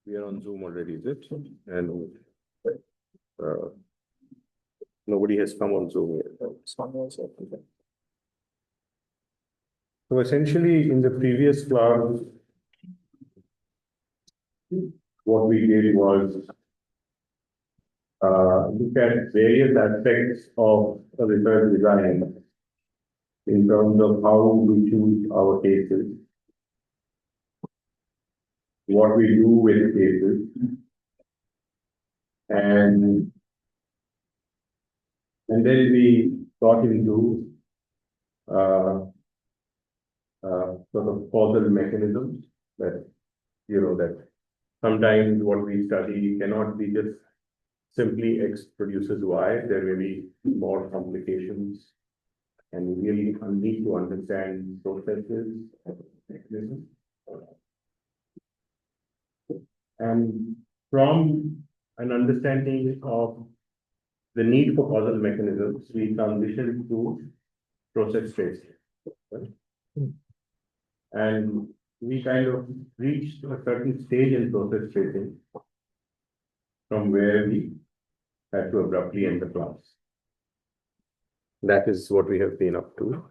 We are on Zoom already, is it? And nobody has come on Zoom yet. So essentially, in the previous class, what we did was look at various aspects of a research design in terms of how we choose our cases, what we do with cases, and then we got into sort of causal mechanisms that, that sometimes what we study cannot be just simply X produces Y. There may be more complications, and we really need to understand processes and mechanisms. And from an understanding of the need for causal mechanisms, we transition to process tracing. Right? And we kind of reached a certain stage in process tracing from where we had to abruptly end the class. That is what we have been up to.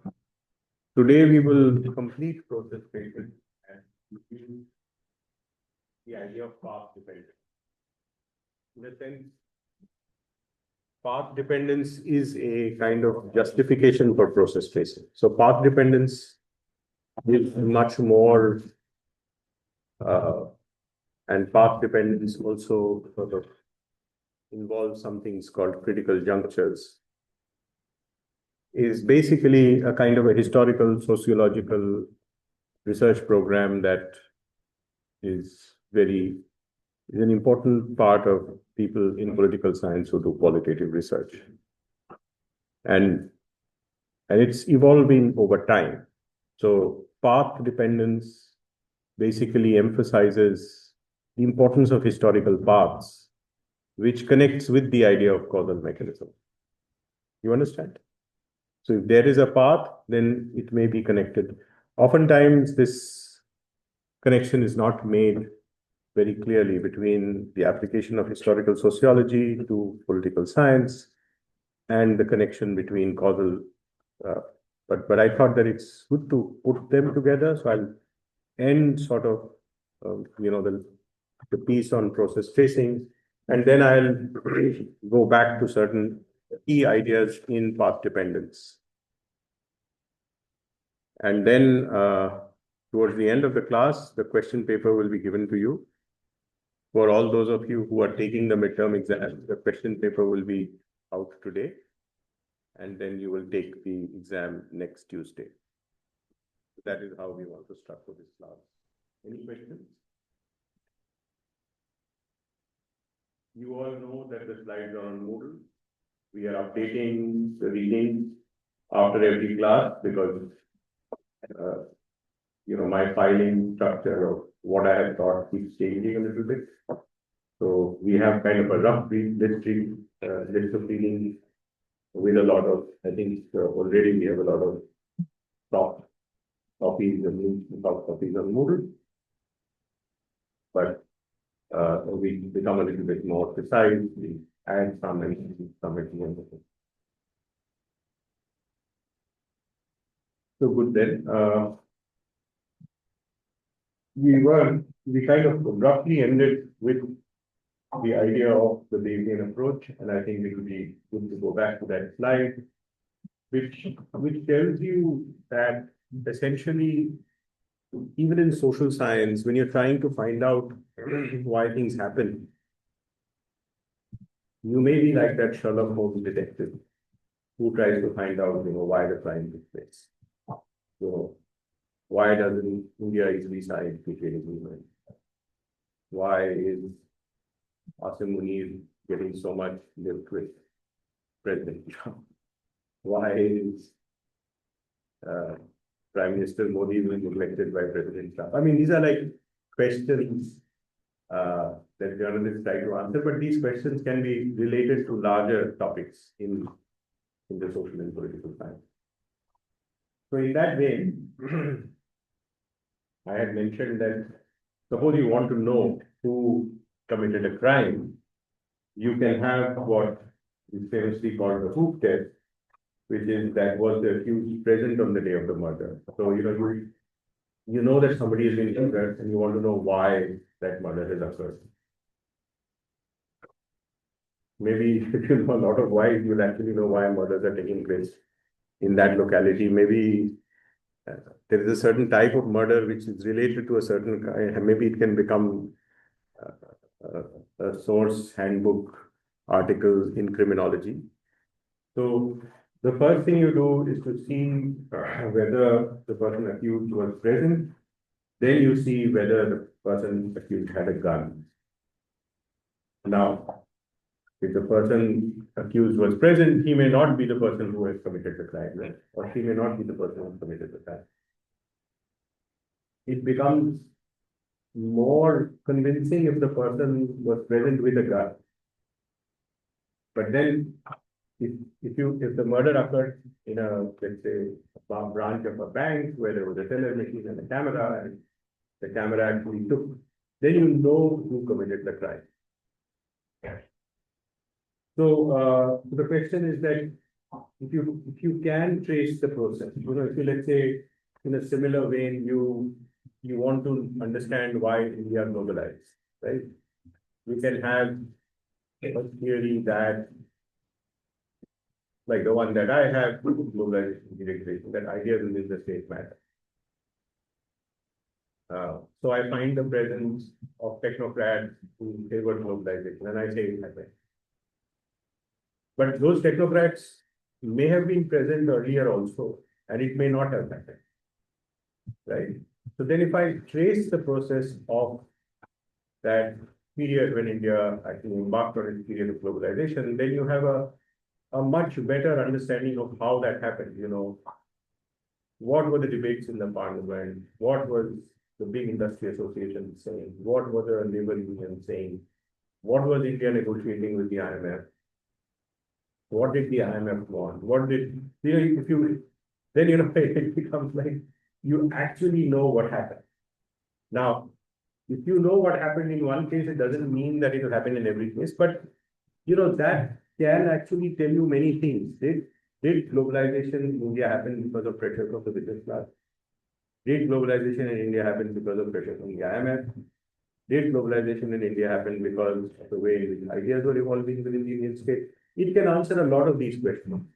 Today we will complete process tracing and use the idea of path dependence. In a sense, path dependence is a kind of justification for process tracing. So path dependence is much more, and path dependence also sort of involves some things called critical junctures, is basically a kind of a historical sociological research program that is an important part of people in political science who do qualitative research. And it's evolving over time. So path dependence basically emphasizes the importance of historical paths, which connects with the idea of causal mechanism. You understand? So if there is a path, then it may be connected. Oftentimes, this connection is not made very clearly between the application of historical sociology to political science and the connection between causal. But I thought that it's good to put them together. So I'll end sort of, the piece on process tracing, and then I'll go back to certain key ideas in path dependence. And then towards the end of the class, the question paper will be given to you. For all those of you who are taking the midterm exam, the question paper will be out today, and then you will take the exam next Tuesday. That is how we want to structure this class. Any questions? You all know that the slides are on Moodle. We are updating the readings after every class because my filing structure of what I have taught keeps changing a little bit. So we have kind of a rough list of readings with a lot of, I think already we have a lot of soft copies and soft copies on Moodle. But we become a little bit more precise, we add some and some at the end of it. So good then. We kind of roughly ended with the idea of the Bayesian approach, and I think it would be good to go back to that slide, which tells you that essentially, even in social science, when you're trying to find out why things happen, you may be like that Sherlock Holmes detective who tries to find out, why the crime took place. So, why doesn't India easily sign the trade agreement? Why is Asim Munir getting so much lift with President Trump? Why is Prime Minister Modi being neglected by President Trump? I mean, these are like questions that journalists try to answer, but these questions can be related to larger topics in the social and political science. So in that vein, I had mentioned that suppose you want to know who committed a crime, you can have what is famously called the hoop test, which is that was the accused present on the day of the murder. So, you know that somebody has been murdered and you want to know why that murder has occurred. Maybe if you know a lot of why, you'll actually know why murders are taking place in that locality. Maybe there is a certain type of murder which is related to a certain kind. Maybe it can become a source handbook article in criminology. So the first thing you do is to see whether the person accused was present. Then you see whether the person accused had a gun. Now, if the person accused was present, he may not be the person who has committed the crime, right? Or she may not be the person who committed the crime. It becomes more convincing if the person was present with a gun. But then, if the murder occurred in a, let's say, a branch of a bank where there was a teller machine and a camera, and the camera actually took, then you know who committed the crime. So the question is that if you can trace the process, if you, let's say, in a similar vein, you want to understand why India globalized, right? We can have a theory that, like the one that I have, globalization deregulation, that ideas within the state matter. So I find the presence of technocrats who favor globalization, and I say it happens. But those technocrats may have been present earlier also, and it may not have happened, right? So then if I trace the process of that period when India actually embarked on its period of globalization, then you have a much better understanding of how that happened. What were the debates in the parliament? What was the big industry association saying? What were the labor unions saying? What was India negotiating with the IMF? What did the IMF want? What did, if you, then, it becomes like you actually know what happened. Now, if you know what happened in one case, it doesn't mean that it will happen in every case, but, that can actually tell you many things. Did globalization in India happen because of pressure from the business class? Did globalization in India happen because of pressure from the IMF? Did globalization in India happen because of the way in which ideas were evolving within the Indian state? It can answer a lot of these questions.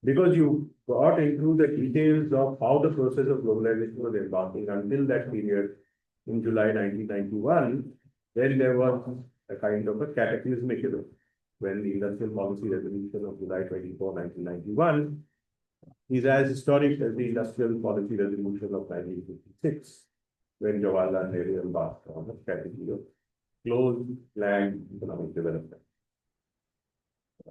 Because you got into the details of how the process of globalization was embarking until that period in July 1991, then there was a kind of a cataclysmic event when the Industrial Policy Resolution of July 24, 1991 is as historic as the Industrial Policy Resolution of 1956, when Jawaharlal Nehru embarked on a strategy of closed land economic development.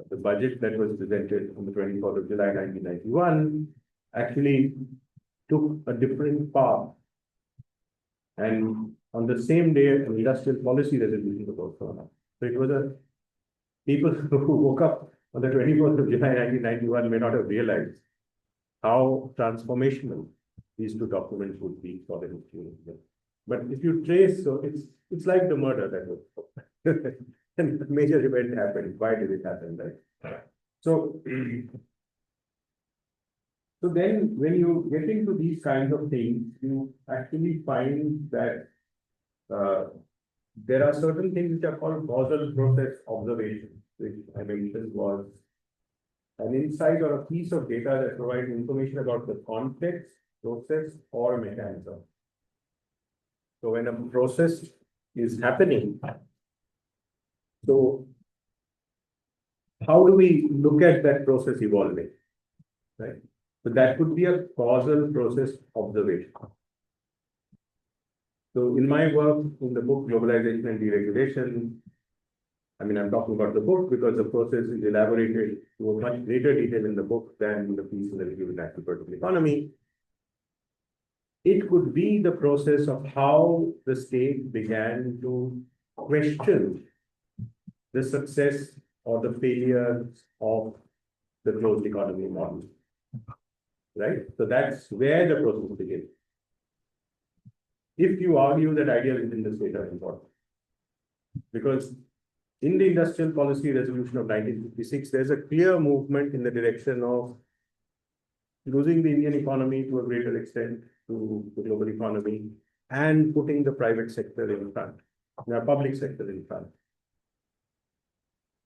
The budget that was presented on the 24th of July 1991 actually took a different path. And on the same day, an industrial policy resolution was also announced. So it was people who woke up on the 24th of July 1991 may not have realized how transformational these two documents would be for the history of India. But if you trace, so it's like the murder that was. And the major event happened. Why did it happen? Right? So then when you get into these kinds of things, you actually find that there are certain things which are called causal process observations, which I mentioned was an insight or a piece of data that provides information about the context, process, or mechanism. So when a process is happening, so how do we look at that process evolving, right? So that could be a causal process observation. So in my work, in the book Globalization and Deregulation, I'm talking about the book because the process is elaborated to a much greater detail in the book than the piece in the Review of National Political Economy. It could be the process of how the state began to question the success or the failure of the closed economy model, right? So that's where the process begins. if you argue that ideas within the state are important. Because in the Industrial Policy Resolution of 1956, there's a clear movement in the direction of losing the Indian economy to a greater extent to the global economy and putting the private sector in front, the public sector in front.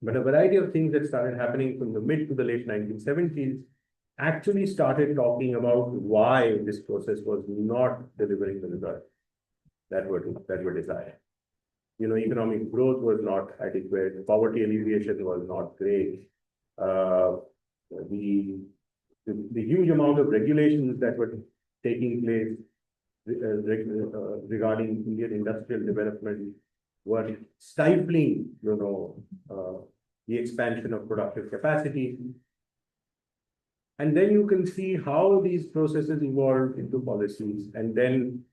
But a variety of things that started happening from the mid to the late 1970s actually started talking about why this process was not delivering the results that were desired. Economic growth was not adequate, poverty alleviation was not great. The huge amount of regulations that were taking place regarding Indian industrial development were stifling, the expansion of productive capacity. And then you can see how these processes evolved into policies. And then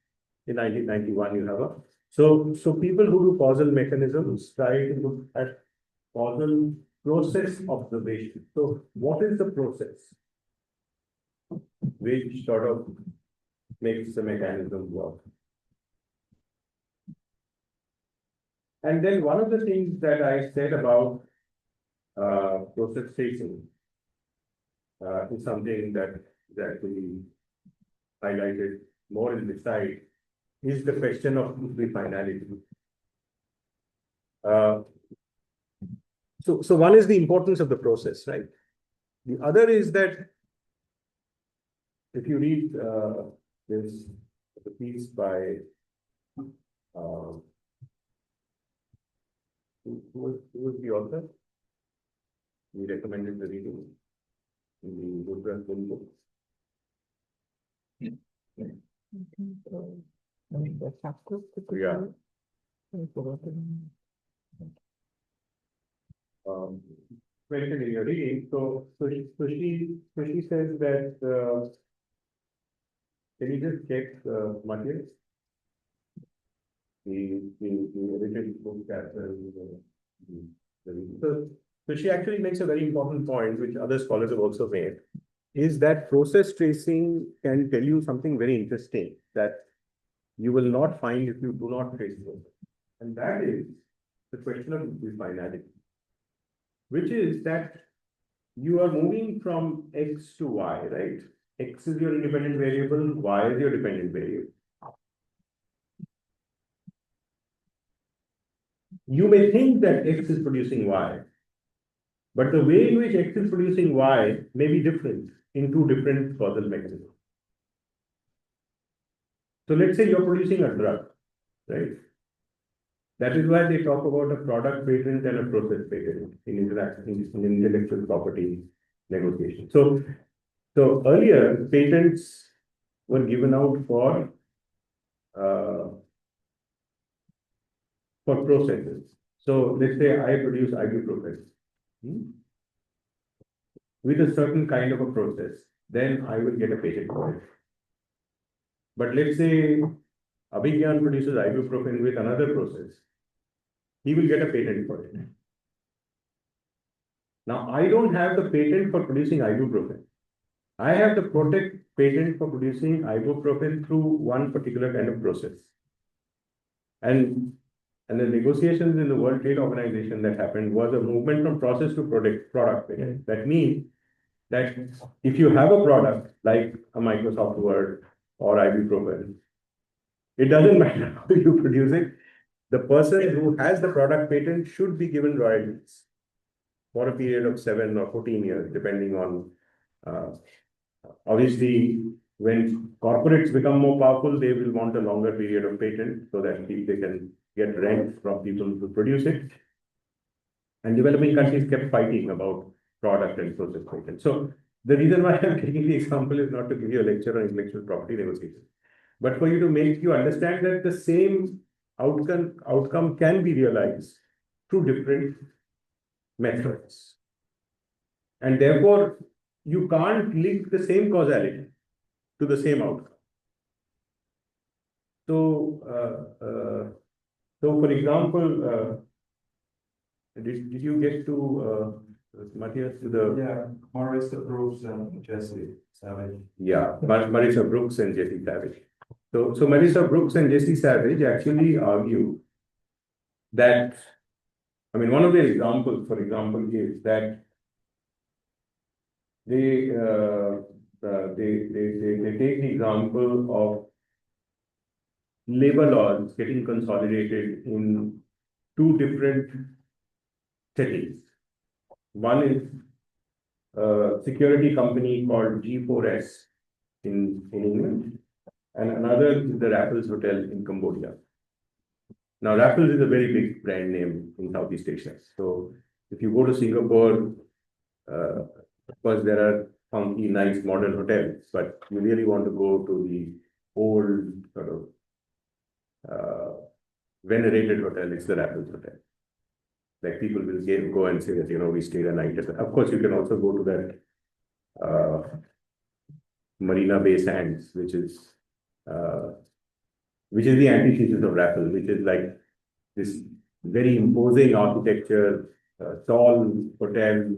in 1991, you have so people who do causal mechanisms try to look at causal process observation. So what is the process which sort of makes the mechanism work? And then one of the things that I said about process tracing is something that we highlighted more in the slide, is the question of the finality. So one is the importance of the process, right? The other is that if you read this piece by who was the author? We recommended the reading in the Woodruff book. Yeah. Mentioned in your reading. So she says that can you just check Matthias? The edited book chapter. So she actually makes a very important point, which other scholars have also made, is that process tracing can tell you something very interesting that you will not find if you do not trace it. And that is the question of finality, which is that you are moving from X to Y, right? X is your independent variable, Y is your dependent variable. You may think that X is producing Y, but the way in which X is producing Y may be different in two different causal mechanisms. So let's say you're producing a drug, right? That is why they talk about a product patent and a process patent in intellectual property negotiation. So earlier, patents were given out for processes. So let's say I produce ibuprofen with a certain kind of a process, then I will get a patent for it. But let's say Abhigyan produces ibuprofen with another process, he will get a patent for it. Now, I don't have the patent for producing ibuprofen. I have the patent for producing ibuprofen through one particular kind of process. And the negotiations in the World Trade Organization that happened was a movement from process to product patent. That means that if you have a product like a Microsoft Word or ibuprofen, it doesn't matter how you produce it. The person who has the product patent should be given royalties for a period of 7 or 14 years, depending on, obviously, when corporates become more powerful, they will want a longer period of patent so that they can get rent from people who produce it. And developing countries kept fighting about product and process patent. So the reason why I'm taking the example is not to give you a lecture on intellectual property negotiation, but for you to make you understand that the same outcome can be realized through different methods. And therefore, you can't link the same causality to the same outcome. So, for example, did you get to Matthias to the Marissa Brooks and Jesse Savage. Marissa Brooks and Jesse Savage. So Marissa Brooks and Jesse Savage actually argue that, I mean, one of their examples, for example, is that they take the example of labor laws getting consolidated in two different cities. One is a security company called G4S in England, and another is the Raffles Hotel in Cambodia. Now, Raffles is a very big brand name in Southeast Asia. So if you go to Singapore, of course, there are funky, nice modern hotels, but you really want to go to the old sort of venerated hotel, it's the Raffles Hotel. Like people will go and say that, we stayed a night. Of course, you can also go to that Marina Bay Sands, which is the antithesis of Raffles, which is like this very imposing architecture, tall hotel,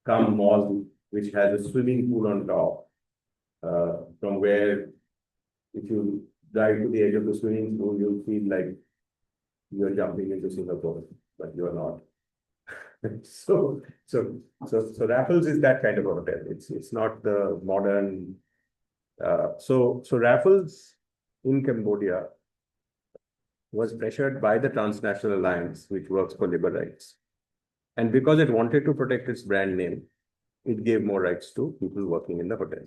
come mall, which has a swimming pool on top, from where if you dive to the edge of the swimming pool, you'll feel like you're jumping into Singapore, but you're not. So Raffles is that kind of a hotel. It's not the modern. So Raffles in Cambodia was pressured by the Transnational Alliance, which works for labor rights. And because it wanted to protect its brand name, it gave more rights to people working in the hotel.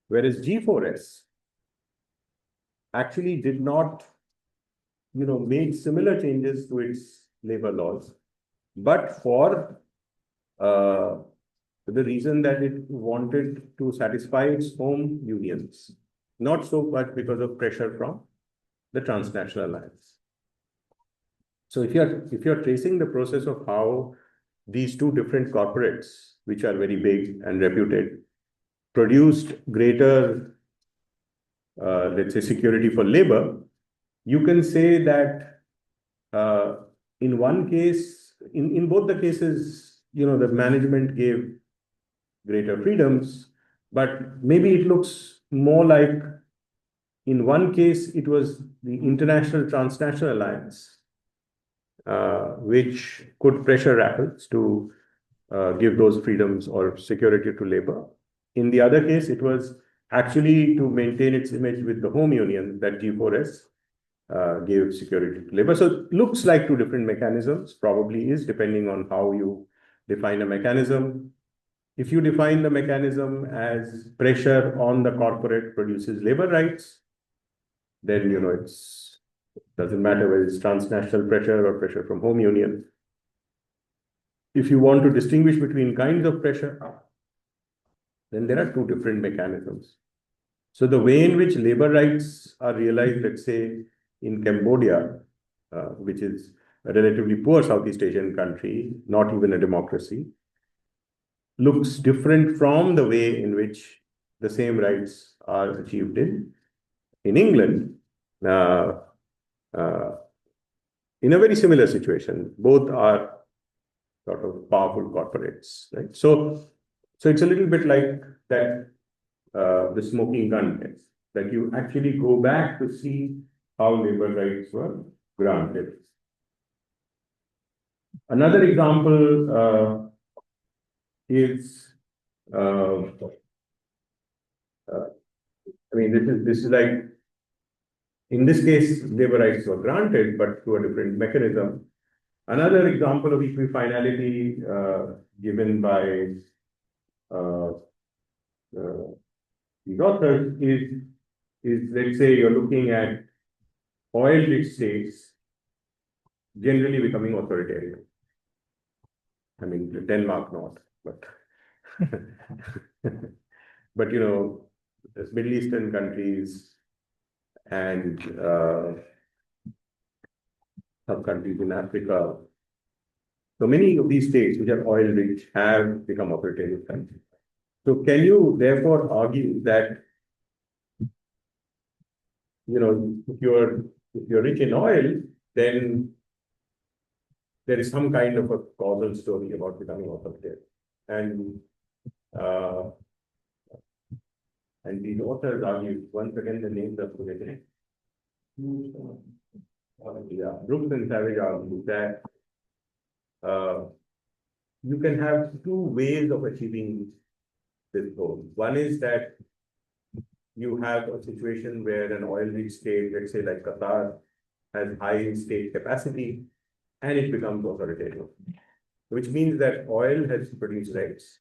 Whereas G4S actually did not, make similar changes to its labor laws, but for the reason that it wanted to satisfy its home unions, not so much because of pressure from the Transnational Alliance. So if you're tracing the process of how these two different corporates, which are very big and reputed, produced greater, let's say, security for labor, you can say that in one case, in both the cases, the management gave greater freedoms, but maybe it looks more like in one case, it was the International Transnational Alliance, which could pressure Raffles to give those freedoms or security to labor. In the other case, it was actually to maintain its image with the home union that G4S gave security to labor. So it looks like two different mechanisms, probably is, depending on how you define a mechanism. If you define the mechanism as pressure on the corporate produces labor rights, then, it doesn't matter whether it's transnational pressure or pressure from home union. If you want to distinguish between kinds of pressure, then there are two different mechanisms. So the way in which labor rights are realized, let's say, in Cambodia, which is a relatively poor Southeast Asian country, not even a democracy, looks different from the way in which the same rights are achieved in England, in a very similar situation. Both are sort of powerful corporates, right? So it's a little bit like that, the smoking gun test, that you actually go back to see how labor rights were granted. Another example is, I mean, this is like, in this case, labor rights were granted, but through a different mechanism. Another example of equifinality given by these authors is, let's say, you're looking at oil-rich states generally becoming authoritarian. I mean, Denmark not, but but Middle Eastern countries and some countries in Africa. So many of these states which are oil-rich have become authoritarian countries. So can you therefore argue that, if you're rich in oil, then there is some kind of a causal story about becoming authoritarian. And And these authors argue, once again, the names are forgetting. Yeah, Brooks and Savage argue that you can have two ways of achieving this goal. One is that you have a situation where an oil-rich state, let's say like Qatar, has high state capacity and it becomes authoritarian, which means that oil has produced rents.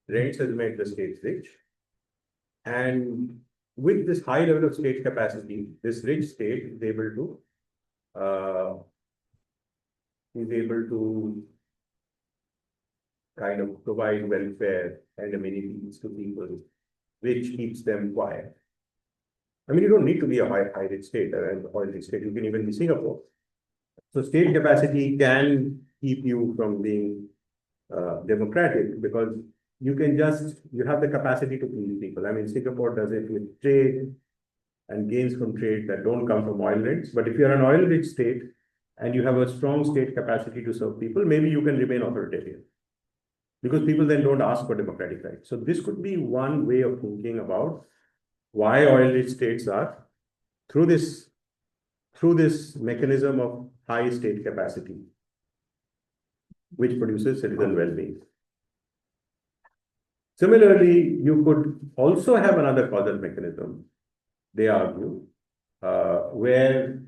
Rents has made the states rich. And with this high level of state capacity, this rich state is able to kind of provide welfare and amenities to people, which keeps them quiet. I mean, you don't need to be a high rich state or an oil rich state. You can even be Singapore. So state capacity can keep you from being democratic because you have the capacity to please people. I mean, Singapore does it with trade and gains from trade that don't come from oil rich. But if you're an oil rich state and you have a strong state capacity to serve people, maybe you can remain authoritarian because people then don't ask for democratic rights. So this could be one way of thinking about why oil rich states are through this mechanism of high state capacity, which produces citizen well-being. Similarly, you could also have another causal mechanism, they argue, where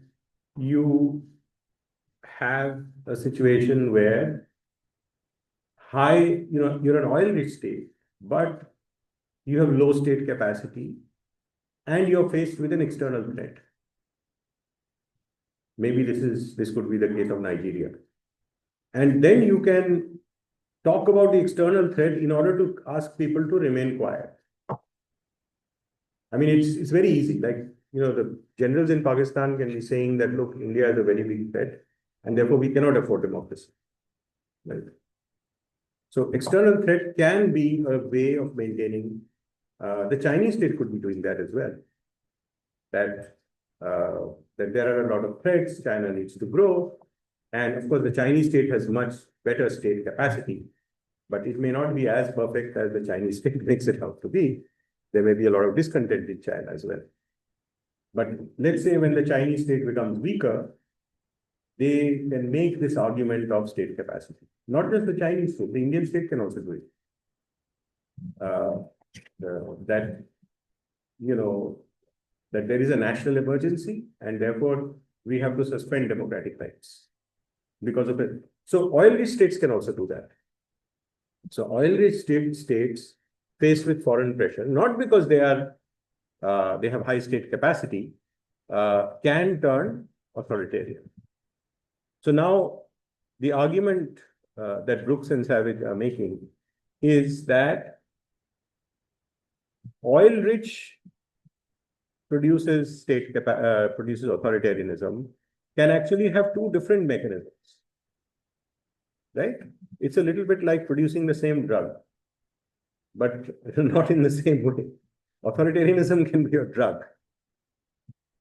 you have a situation where you're an oil-rich state, but you have low state capacity and you're faced with an external threat. Maybe this could be the case of Nigeria. And then you can talk about the external threat in order to ask people to remain quiet. I mean, it's very easy. Like, the generals in Pakistan can be saying that, look, India is a very big threat, and therefore we cannot afford democracy. Right? So external threat can be a way of maintaining. The Chinese state could be doing that as well. That there are a lot of threats, China needs to grow. And of course, the Chinese state has much better state capacity, but it may not be as perfect as the Chinese state makes it out to be. There may be a lot of discontent in China as well. But let's say when the Chinese state becomes weaker, they can make this argument of state capacity. Not just the Chinese state, the Indian state can also do it. That there is a national emergency and therefore we have to suspend democratic rights because of it. So oil-rich states can also do that. So oil-rich states faced with foreign pressure, not because they have high state capacity, can turn authoritarian. So now the argument that Brooks and Savage are making is that oil-rich produces authoritarianism can actually have two different mechanisms, right? It's a little bit like producing the same drug, but not in the same way. Authoritarianism can be a drug,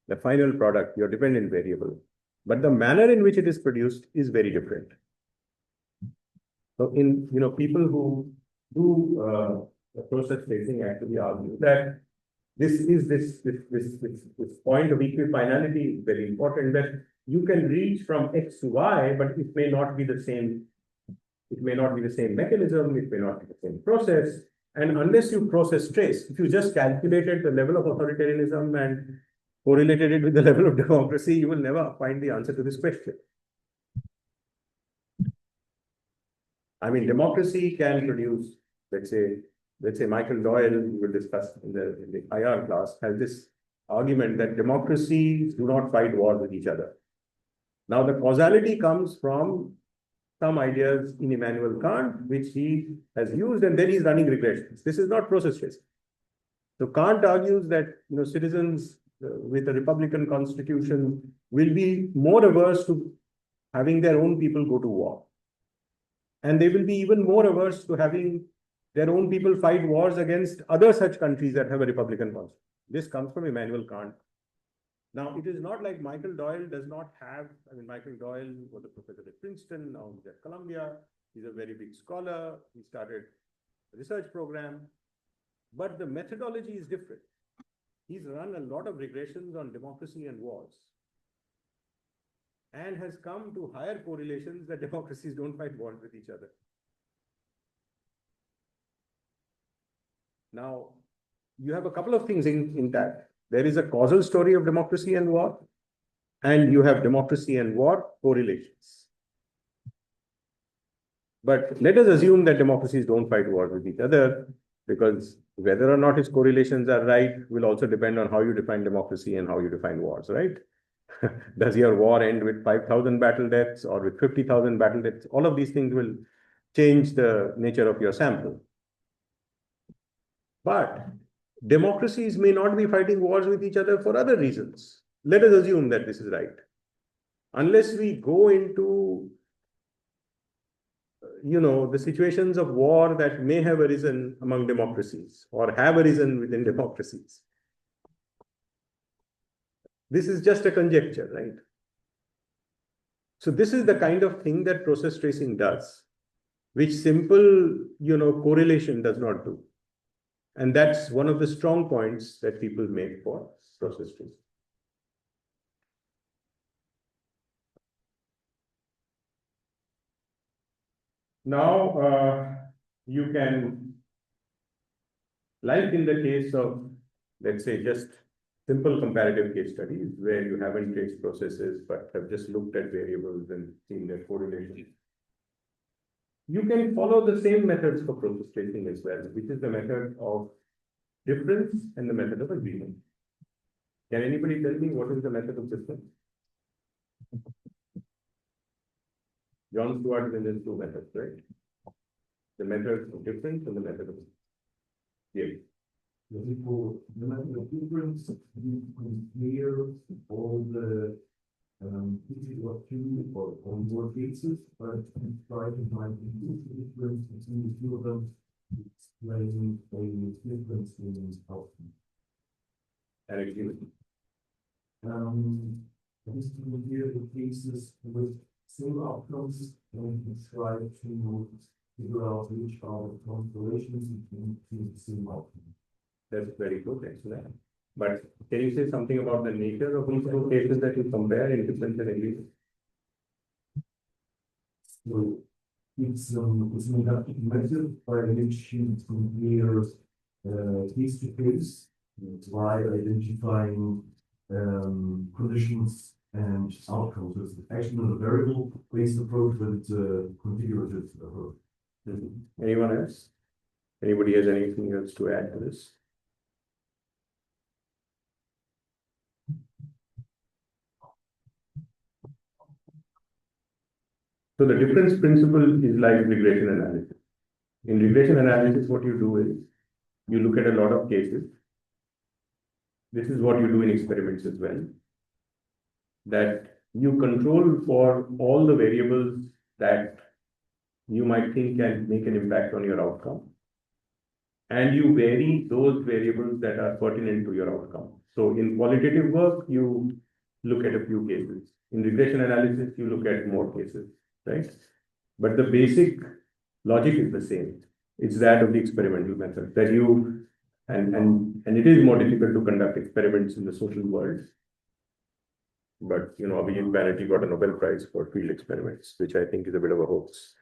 the final product, your dependent variable, but the manner in which it is produced is very different. So people who do process tracing actually argue that this point of equifinality is very important, that you can reach from X to Y, but it may not be the same. It may not be the same mechanism. It may not be the same process. And unless you process trace, if you just calculated the level of authoritarianism and correlated it with the level of democracy, you will never find the answer to this question. I mean, democracy can produce, let's say Michael Doyle, we will discuss in the IR class, has this argument that democracies do not fight wars with each other. Now, the causality comes from some ideas in Immanuel Kant, which he has used, and then he's running regressions. This is not process tracing. So Kant argues that citizens with a republican constitution will be more averse to having their own people go to war. And they will be even more averse to having their own people fight wars against other such countries that have a republican constitution. This comes from Immanuel Kant. Now, it is not like Michael Doyle does not have, Michael Doyle was a professor at Princeton, now he's at Columbia. He's a very big scholar. He started a research program, but the methodology is different. He's run a lot of regressions on democracy and wars and has come to higher correlations that democracies don't fight wars with each other. Now, you have a couple of things intact. There is a causal story of democracy and war, and you have democracy and war correlations. But let us assume that democracies don't fight wars with each other, because whether or not its correlations are right will also depend on how you define democracy and how you define wars, right? Does your war end with 5,000 battle deaths or with 50,000 battle deaths? All of these things will change the nature of your sample. But democracies may not be fighting wars with each other for other reasons. Let us assume that this is right. Unless we go into the situations of war that may have arisen among democracies or have arisen within democracies. This is just a conjecture, right? So this is the kind of thing that process tracing does, which simple, correlation does not do. And that's one of the strong points that people make for process tracing. Now, you can, like in the case of, let's say, just simple comparative case studies where you haven't traced processes but have just looked at variables and seen their correlation. You can follow the same methods for process tracing as well, which is the method of difference and the method of agreement. Can anybody tell me what is the method of difference? John Stuart mentioned two methods, right? The method of difference and the method of The method of difference, you compare all the pieces of two or more cases, but try to find the difference between the two of them, explaining a difference in outcome. and agreement. Just to compare the cases with same outcomes and try to figure out which are the constellations between the same outcome. That's very good, excellent. But can you say something about the nature of these two cases that you compare in difference and agreement? So it's an inductive method by which you compare case to case by identifying conditions and outcomes. So it's actually not a variable-based approach, but it's a configurative approach. Anyone else? Anybody has anything else to add to this? So the difference principle is like regression analysis. In regression analysis, what you do is you look at a lot of cases. This is what you do in experiments as well. That you control for all the variables that you might think can make an impact on your outcome. And you vary those variables that are pertinent to your outcome. So in qualitative work, you look at a few cases. In regression analysis, you look at more cases, right? But the basic logic is the same. It's that of the experimental method that you, and it is more difficult to conduct experiments in the social world. But, Abhijit Banerjee got a Nobel Prize for field experiments, which I think is a bit of a hoax.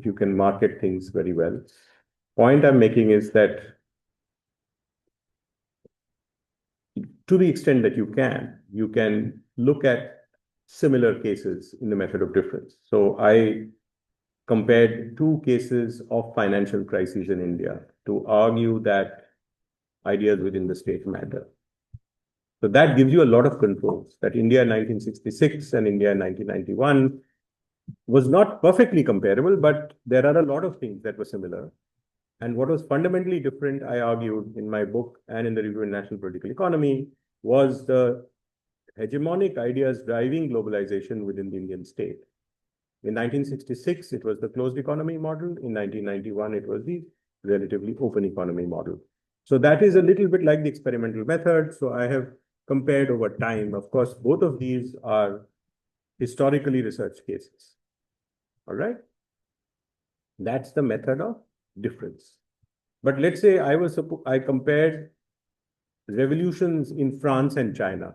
You can market things very well. Point I'm making is that to the extent that you can look at similar cases in the method of difference. So I compared two cases of financial crises in India to argue that ideas within the state matter. So that gives you a lot of controls that India in 1966 and India in 1991 was not perfectly comparable, but there are a lot of things that were similar. And what was fundamentally different, I argued in my book and in the Review in National Political Economy, was the hegemonic ideas driving globalization within the Indian state. In 1966, it was the closed economy model. In 1991, it was the relatively open economy model. So that is a little bit like the experimental method. So I have compared over time. Of course, both of these are historically researched cases. All right. That's the method of difference. But let's say I compared revolutions in France and China,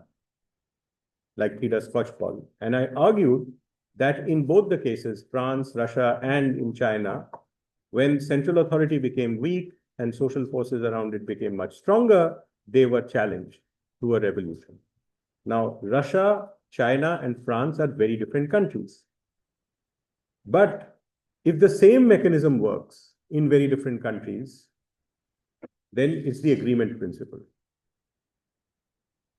like Peter Skocpol, and I argued that in both the cases, France, Russia, and in China, when central authority became weak and social forces around it became much stronger, they were challenged to a revolution. Now, Russia, China, and France are very different countries. But if the same mechanism works in very different countries, then it's the agreement principle.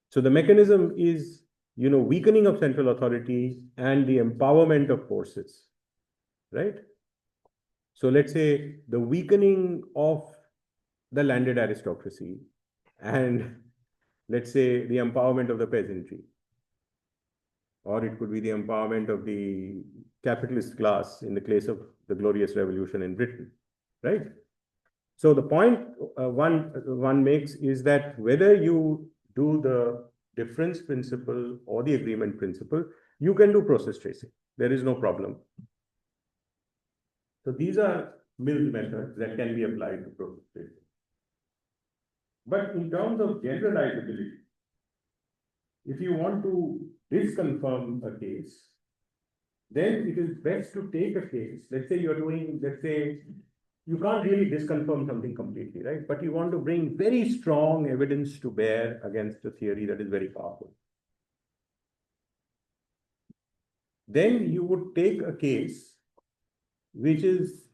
So the mechanism is, weakening of central authority and the empowerment of forces, right? So let's say the weakening of the landed aristocracy and let's say the empowerment of the peasantry, or it could be the empowerment of the capitalist class in the case of the Glorious Revolution in Britain, right? So the point one makes is that whether you do the difference principle or the agreement principle, you can do process tracing. There is no problem. So these are milled methods that can be applied to process tracing. But in terms of generalizability, if you want to disconfirm a case, then it is best to take a case. Let's say you can't really disconfirm something completely, right? But you want to bring very strong evidence to bear against a theory that is very powerful. Then you would take a case which is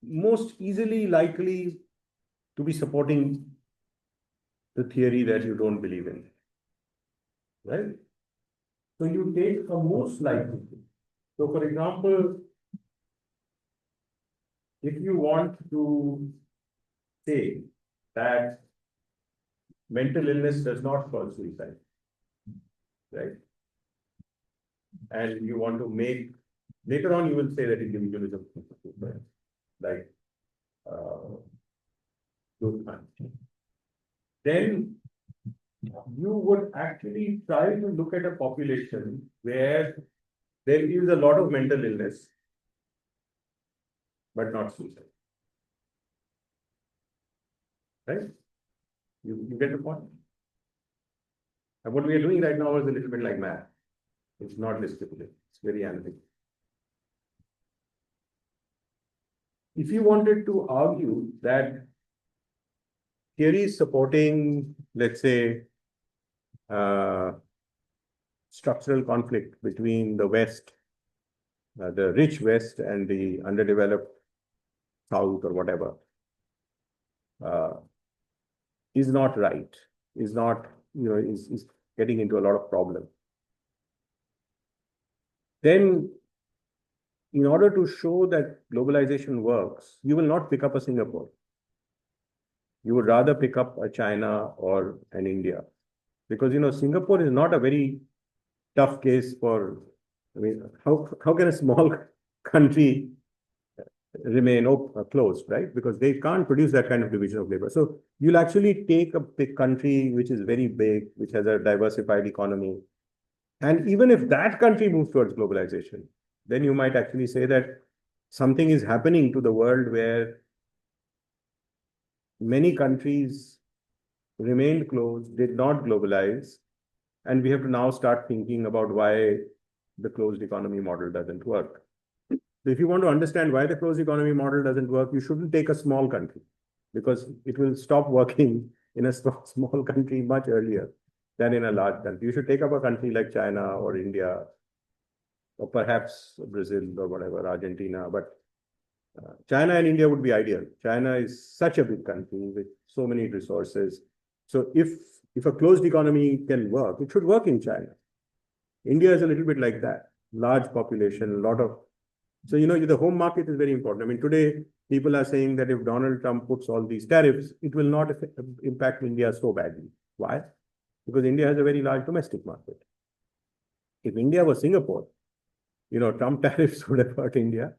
most easily likely to be supporting the theory that you don't believe in, right? So you take a most likely. So for example, if you want to say that mental illness does not cause suicide, right? And you want to make, later on you will say that individualism, like then you would actually try to look at a population where there is a lot of mental illness, but not suicide. Right? You get the point? And what we are doing right now is a little bit like math. It's not discriminative. It's very analytical. If you wanted to argue that theories supporting, let's say, structural conflict between the West, the rich West and the underdeveloped South or whatever, is not right, is not, is getting into a lot of problems. Then, in order to show that globalization works, you will not pick up a Singapore. You would rather pick up a China or an India. Because, Singapore is not a very tough case for, how can a small country remain closed, right? Because they can't produce that kind of division of labor. So you'll actually take a big country which is very big, which has a diversified economy. And even if that country moves towards globalization, then you might actually say that something is happening to the world where many countries remained closed, did not globalize, and we have to now start thinking about why the closed economy model doesn't work. So if you want to understand why the closed economy model doesn't work, you shouldn't take a small country because it will stop working in a small country much earlier than in a large country. You should take up a country like China or India or perhaps Brazil or whatever, Argentina. But China and India would be ideal. China is such a big country with so many resources. So if a closed economy can work, it should work in China. India is a little bit like that. Large population, a lot of. So, the home market is very important. I mean, today, people are saying that if Donald Trump puts all these tariffs, it will not impact India so badly. Why? Because India has a very large domestic market. If India was Singapore, Trump tariffs would have hurt India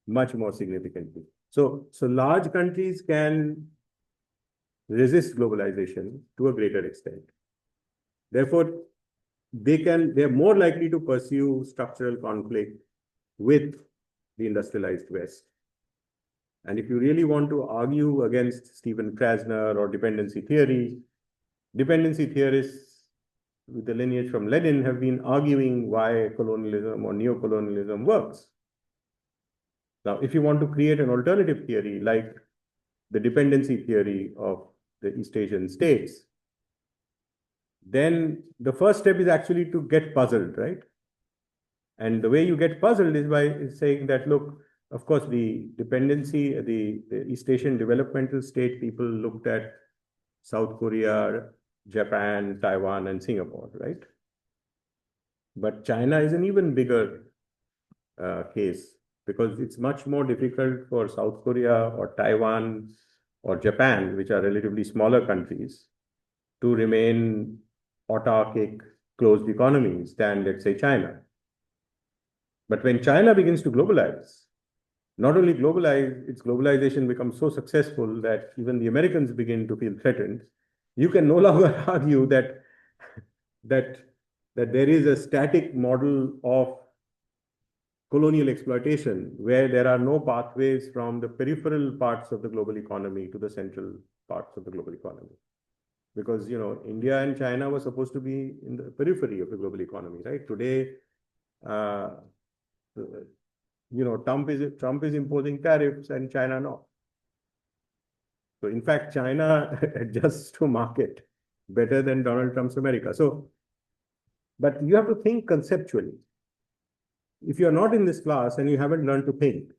much more significantly. So large countries can resist globalization to a greater extent. Therefore, they're more likely to pursue structural conflict with the industrialized West. And if you really want to argue against Stephen Krasner or dependency theorists with the lineage from Lenin have been arguing why colonialism or neocolonialism works. Now, if you want to create an alternative theory like the dependency theory of the East Asian states, then the first step is actually to get puzzled, right? And the way you get puzzled is by saying that, look, of course, the dependency, the East Asian developmental state people looked at South Korea, Japan, Taiwan, and Singapore, right? But China is an even bigger case because it's much more difficult for South Korea or Taiwan or Japan, which are relatively smaller countries, to remain autarkic, closed economies than, let's say, China. But when China begins to globalize, not only globalize, its globalization becomes so successful that even the Americans begin to feel threatened. You can no longer argue that there is a static model of colonial exploitation where there are no pathways from the peripheral parts of the global economy to the central parts of the global economy. Because, India and China were supposed to be in the periphery of the global economy, right? Today, Trump is imposing tariffs and China not. So in fact, China adjusts to market better than Donald Trump's America. So, but you have to think conceptually. If you're not in this class and you haven't learned to think,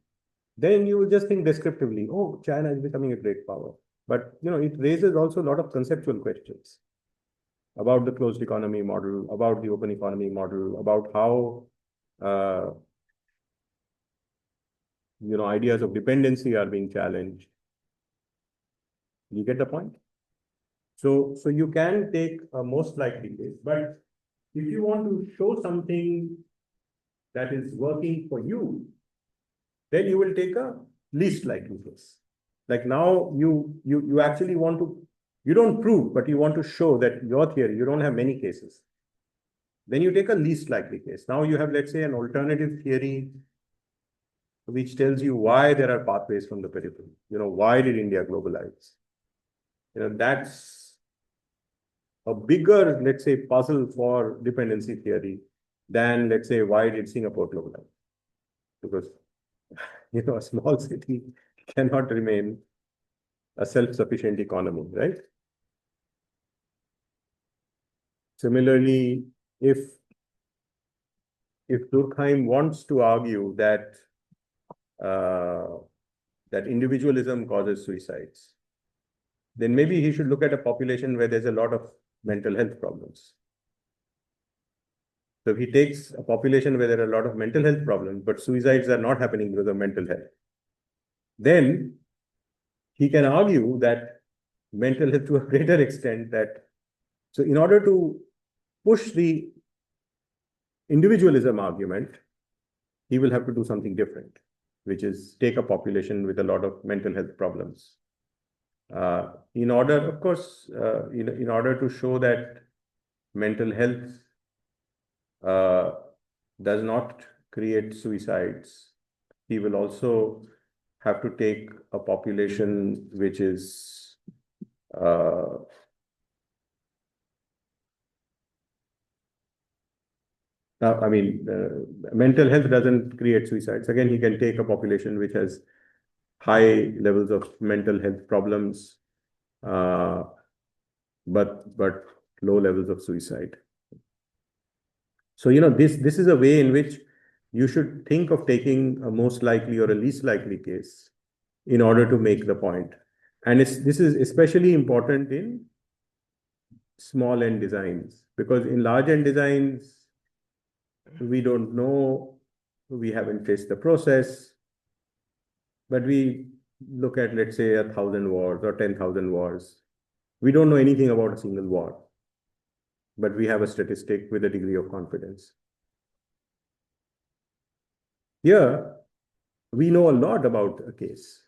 then you will just think descriptively, oh, China is becoming a great power. But, it raises also a lot of conceptual questions about the closed economy model, about the open economy model, about how, ideas of dependency are being challenged. You get the point? So you can take a most likely case, but if you want to show something that is working for you, then you will take a least likely case. Like now you actually want to, you don't prove, but you want to show that your theory, you don't have many cases. Then you take a least likely case. Now you have, let's say, an alternative theory which tells you why there are pathways from the periphery. Why did India globalize? That's a bigger, let's say, puzzle for dependency theory than, let's say, why did Singapore globalize? Because, a small city cannot remain a self-sufficient economy, right? Similarly, if Durkheim wants to argue that individualism causes suicides, then maybe he should look at a population where there's a lot of mental health problems. So if he takes a population where there are a lot of mental health problems, but suicides are not happening because of mental health, then he can argue that mental health to a greater extent so in order to push the individualism argument, he will have to do something different, which is take a population with a lot of mental health problems. In order, of course, in order to show that mental health does not create suicides, he will also have to take a population which is mental health doesn't create suicides. Again, he can take a population which has high levels of mental health problems, but low levels of suicide. So, this is a way in which you should think of taking a most likely or a least likely case in order to make the point. And this is especially important in small end designs, because in large end designs, we don't know, we haven't traced the process, but we look at, let's say, 1,000 wars or 10,000 wars. We don't know anything about a single war, but we have a statistic with a degree of confidence. Here, we know a lot about a case.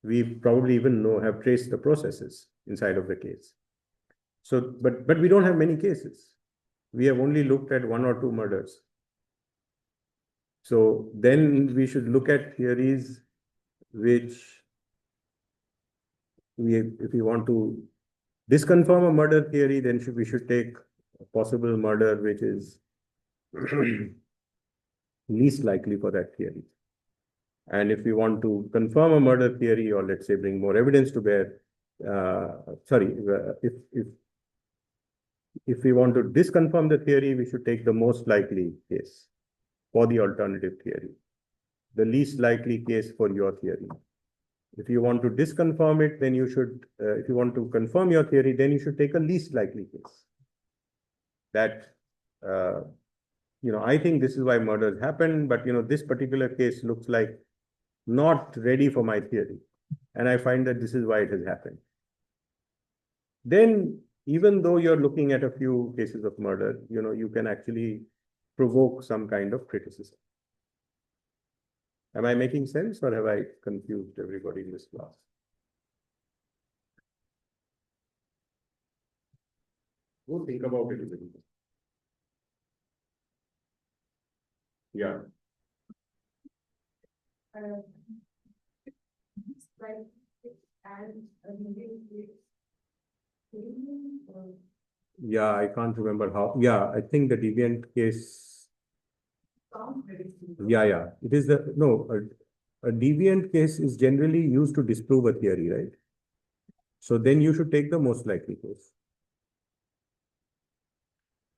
We probably even have traced the processes inside of the case. So, but we don't have many cases. We have only looked at 1 or 2 murders. So then we should look at theories which if we want to disconfirm a murder theory, then we should take a possible murder which is least likely for that theory. And if we want to confirm a murder theory, or let's say bring more evidence to bear, if we want to disconfirm the theory, we should take the most likely case for the alternative theory, the least likely case for your theory. If you want to disconfirm it, then you should, if you want to confirm your theory, then you should take a least likely case. That, I think this is why murders happen, but, this particular case looks like not ready for my theory. And I find that this is why it has happened. Then, even though you're looking at a few cases of murder, you can actually provoke some kind of criticism. Am I making sense, or have I confused everybody in this class? Go think about it a little bit. Yeah. Like, and Yeah, I can't remember how. Yeah, I think the deviant case. Yeah. It is a deviant case is generally used to disprove a theory, right? So then you should take the most likely case.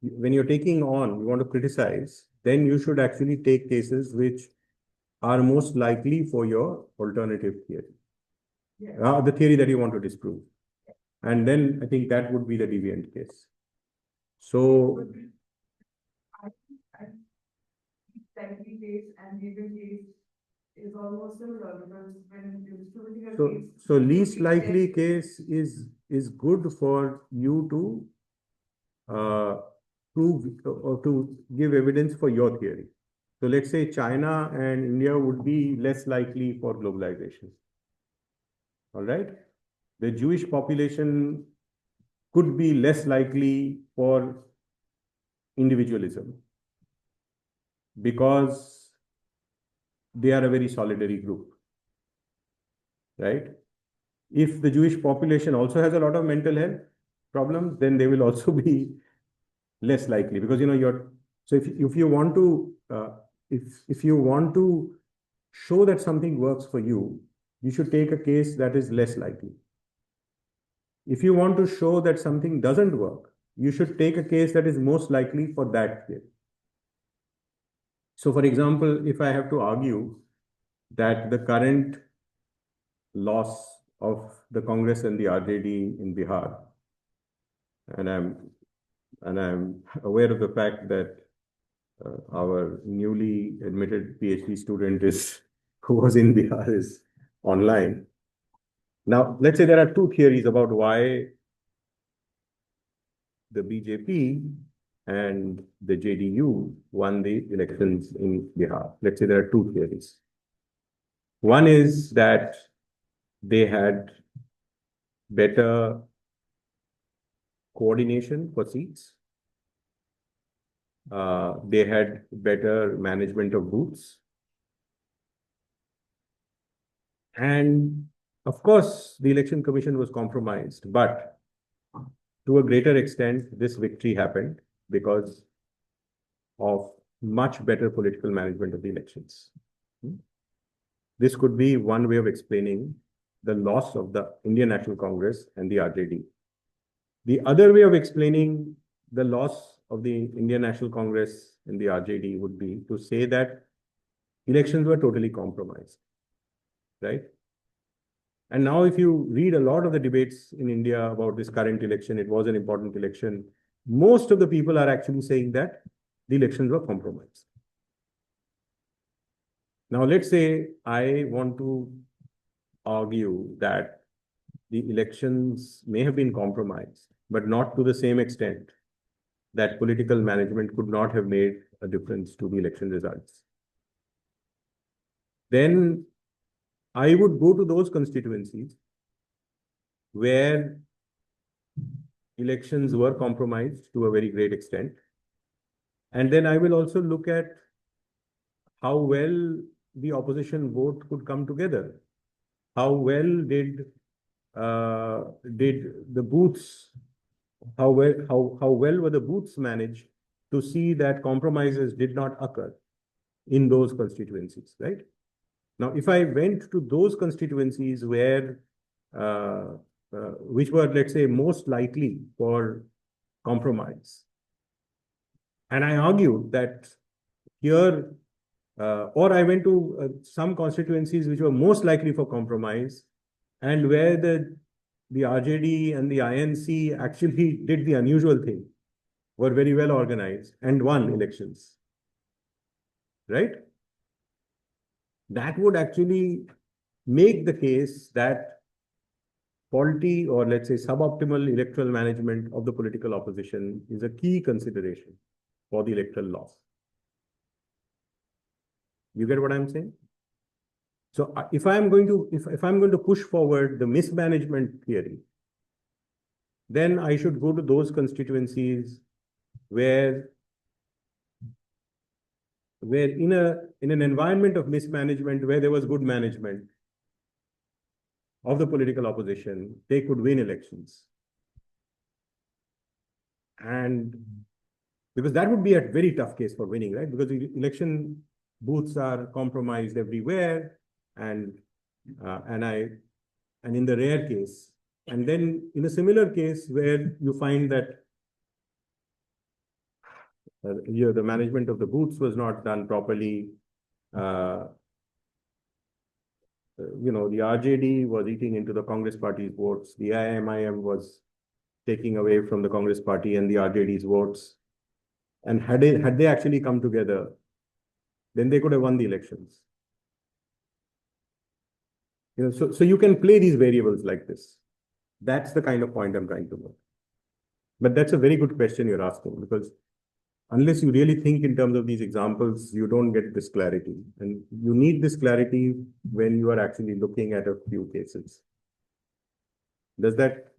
When you're you want to criticize, then you should actually take cases which are most likely for your alternative theory. The theory that you want to disprove. And then I think that would be the deviant case. So technically case and legal case is almost similar, because when you're distributing a case. So least likely case is good for you to prove or to give evidence for your theory. So let's say China and India would be less likely for globalization. All right. The Jewish population could be less likely for individualism because they are a very solitary group, right? If the Jewish population also has a lot of mental health problems, then they will also be less likely, because so if you want to if you want to show that something works for you, you should take a case that is less likely. If you want to show that something doesn't work, you should take a case that is most likely for that case. So, for example, if I have to argue that the current loss of the Congress and the RJD in Bihar, and I'm aware of the fact that our newly admitted PhD student who was in Bihar is online. Now, let's say there are two theories about why the BJP and the JDU won the elections in Bihar. Let's say there are two theories. One is that they had better coordination for seats. They had better management of booths. And of course, the election commission was compromised, but to a greater extent, this victory happened because of much better political management of the elections. This could be one way of explaining the loss of the Indian National Congress and the RJD. The other way of explaining the loss of the Indian National Congress and the RJD would be to say that elections were totally compromised, right? And now if you read a lot of the debates in India about this current election, it was an important election. Most of the people are actually saying that the elections were compromised. Now, let's say I want to argue that the elections may have been compromised, but not to the same extent that political management could not have made a difference to the election results. Then I would go to those constituencies where elections were compromised to a very great extent. And then I will also look at how well the opposition vote could come together. How well did did the booths, how well were the booths managed to see that compromises did not occur in those constituencies, right? Now, if I went to those constituencies where, which were, let's say, most likely for compromise, and I argued that here, or I went to some constituencies which were most likely for compromise, and where the RJD and the INC actually did the unusual thing, were very well organized and won elections, right? That would actually make the case that faulty, or let's say suboptimal, electoral management of the political opposition is a key consideration for the electoral loss. You get what I'm saying? So if I'm going to push forward the mismanagement theory, then I should go to those constituencies where in an environment of mismanagement, where there was good management of the political opposition, they could win elections. And because that would be a very tough case for winning, right? Because the election booths are compromised everywhere, and in the rare case, and then in a similar case where you find that the management of the booths was not done properly, the RJD was eating into the Congress party's votes, the IMIM was taking away from the Congress party and the RJD's votes, and had they actually come together, then they could have won the elections. So you can play these variables like this. That's the kind of point I'm trying to make. But that's a very good question you're asking, because unless you really think in terms of these examples, you don't get this clarity. And you need this clarity when you are actually looking at a few cases. Does that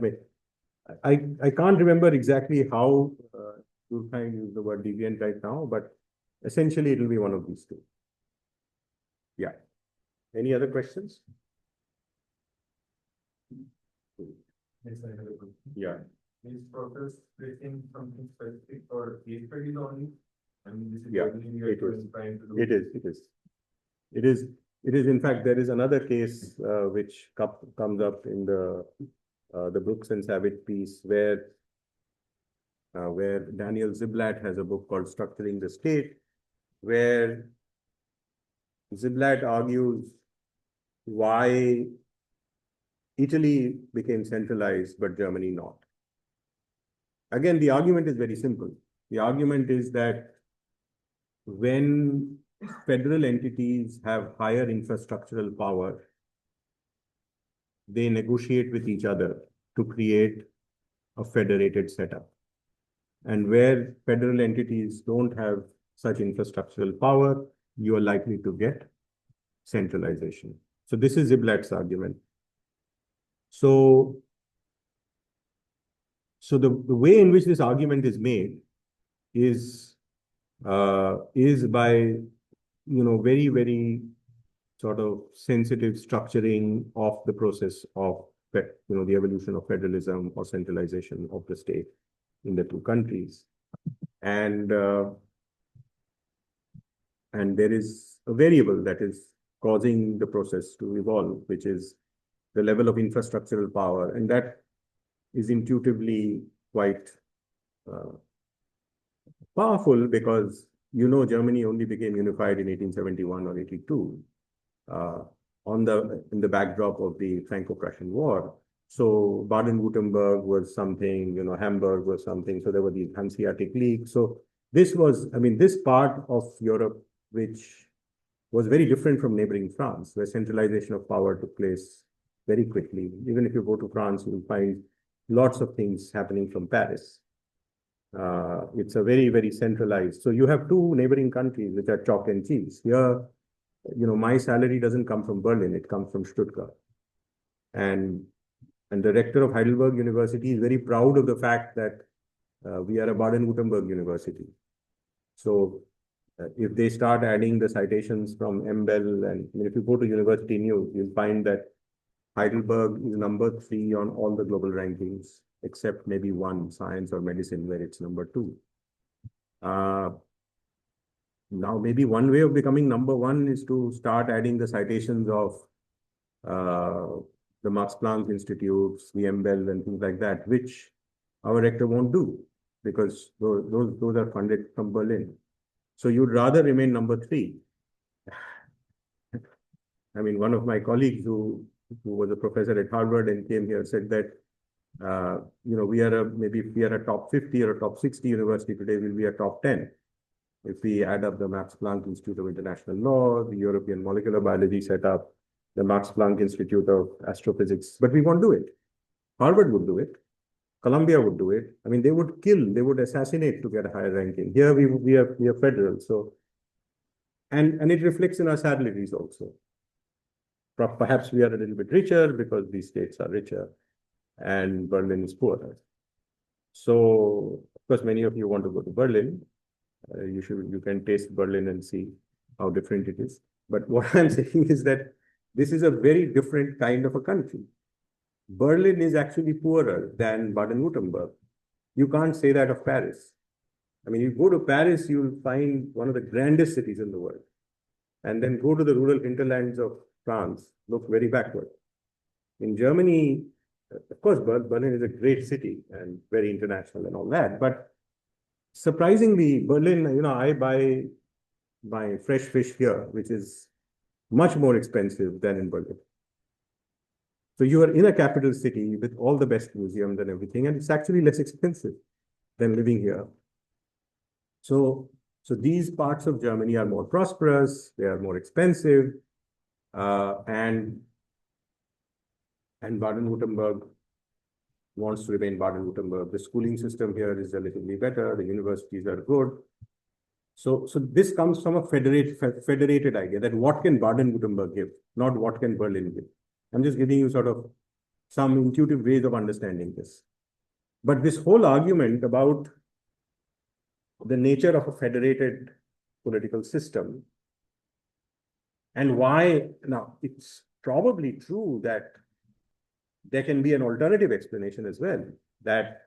make... I can't remember exactly how Durkheim used the word deviant right now, but essentially it will be one of these two. Yeah. Any other questions? Yes, I have a question. Yeah. Is process facing something specific for case studies only? I mean, this is Yeah, it is trying to do. It is. In fact, there is another case which comes up in the Brooks and Savage piece, where Daniel Ziblatt has a book called Structuring the State, where Ziblatt argues why Italy became centralized, but Germany not. Again, the argument is very simple. The argument is that when federal entities have higher infrastructural power, they negotiate with each other to create a federated setup. And where federal entities don't have such infrastructural power, you are likely to get centralization. So this is Ziblatt's argument. So the way in which this argument is made is by very, very sort of sensitive structuring of the process of the evolution of federalism or centralization of the state in the two countries. And there is a variable that is causing the process to evolve, which is the level of infrastructural power. And that is intuitively quite powerful, because Germany only became unified in 1871 or 82 in the backdrop of the Franco-Prussian War. So Baden-Württemberg was something, Hamburg was something. So there were these Hanseatic leagues. So this was, this part of Europe, which was very different from neighboring France, where centralization of power took place very quickly. Even if you go to France, you'll find lots of things happening from Paris. It's a very, very centralized. So you have two neighboring countries which are chalk and cheese. Here, my salary doesn't come from Berlin, it comes from Stuttgart. And the rector of Heidelberg University is very proud of the fact that we are a Baden-Württemberg university. So if they start adding the citations from MBEL, and if you go to University News, you'll find that Heidelberg is number 3 on all the global rankings, except maybe one, science or medicine, where it's number 2. Now, maybe one way of becoming number 1 is to start adding the citations of the Max Planck Institutes, the MBEL, and things like that, which our rector won't do because those are funded from Berlin. So you'd rather remain number 3. I mean, one of my colleagues who was a professor at Harvard and came here said that, we are maybe if we are a top 50 or a top 60 university today, we'll be a top 10. If we add up the Max Planck Institute of International Law, the European Molecular Biology setup, the Max Planck Institute of Astrophysics, but we won't do it. Harvard would do it. Columbia would do it. I mean, they would kill, they would assassinate to get a higher ranking. Here we are federal, so and it reflects in our salaries also. Perhaps we are a little bit richer because these states are richer, and Berlin is poorer. So, of course, many of you want to go to Berlin. You can taste Berlin and see how different it is. But what I'm saying is that this is a very different kind of a country. Berlin is actually poorer than Baden-Württemberg. You can't say that of Paris. I mean, you go to Paris, you'll find one of the grandest cities in the world. And then go to the rural hinterlands of France, look very backward. In Germany, of course, Berlin is a great city and very international and all that. But surprisingly, Berlin, I buy my fresh fish here, which is much more expensive than in Berlin. So you are in a capital city with all the best museums and everything, and it's actually less expensive than living here. So these parts of Germany are more prosperous, they are more expensive, and Baden-Württemberg wants to remain Baden-Württemberg. The schooling system here is relatively better, the universities are good. So this comes from a federated idea that what can Baden-Württemberg give, not what can Berlin give. I'm just giving you sort of some intuitive ways of understanding this. But this whole argument about the nature of a federated political system and why, now it's probably true that there can be an alternative explanation as well, that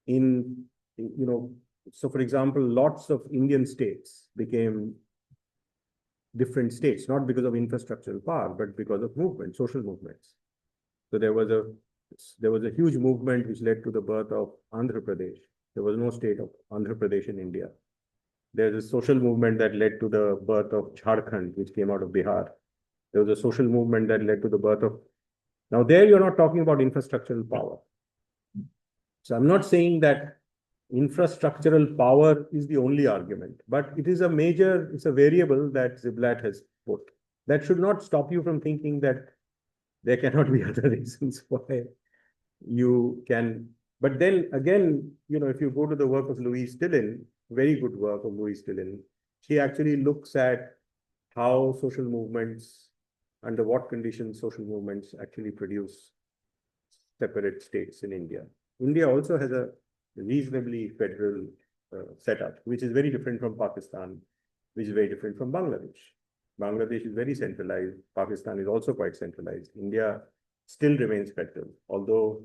so for example, lots of Indian states became different states, not because of infrastructural power, but because of movement, social movements. So there was a huge movement which led to the birth of Andhra Pradesh. There was no state of Andhra Pradesh in India. There's a social movement that led to the birth of Jharkhand, which came out of Bihar. There was a social movement that led to the birth of... Now there you're not talking about infrastructural power. So I'm not saying that infrastructural power is the only argument, but it's a variable that Ziblatt has put. That should not stop you from thinking that there cannot be other reasons why you can. But then again, if you go to the work of Louise Dillon, very good work of Louise Dillon, she actually looks at how social movements, under what conditions social movements actually produce separate states in India. India also has a reasonably federal setup, which is very different from Pakistan, which is very different from Bangladesh. Bangladesh is very centralized. Pakistan is also quite centralized. India still remains federal, although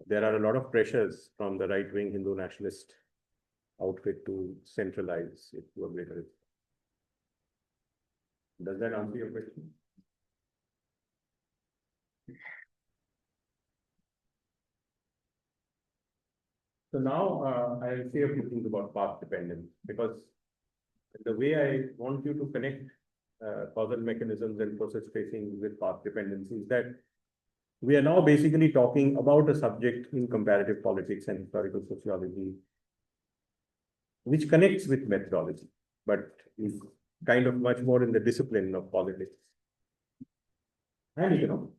there are a lot of pressures from the right-wing Hindu nationalist outfit to centralize it to a greater extent. Does that answer your question? So now I'll say a few things about path dependence, because the way I want you to connect causal mechanisms and process tracing with path dependency is that we are now basically talking about a subject in comparative politics and historical sociology, which connects with methodology, but is kind of much more in the discipline of politics and economics.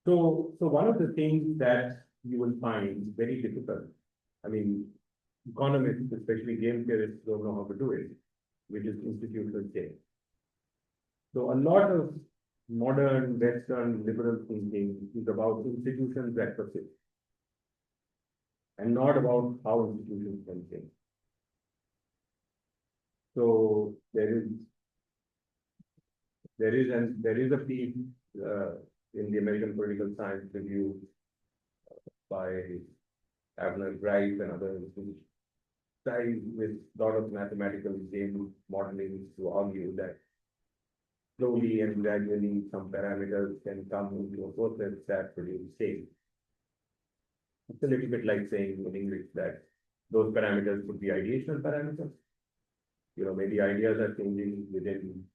So one of the things that you will find very difficult, I mean, economists, especially game theorists, don't know how to do it, which is institutional change. So a lot of modern, Western, liberal thinking is about institutions that persist, and not about how institutions can change. So there is a piece in the American Political Science Review by Abner Grice and others, who try with a lot of mathematical game modeling to argue that slowly and gradually some parameters can come into a process that produce change. It's a little bit like saying in English that those parameters could be ideational parameters. Maybe ideas are changing within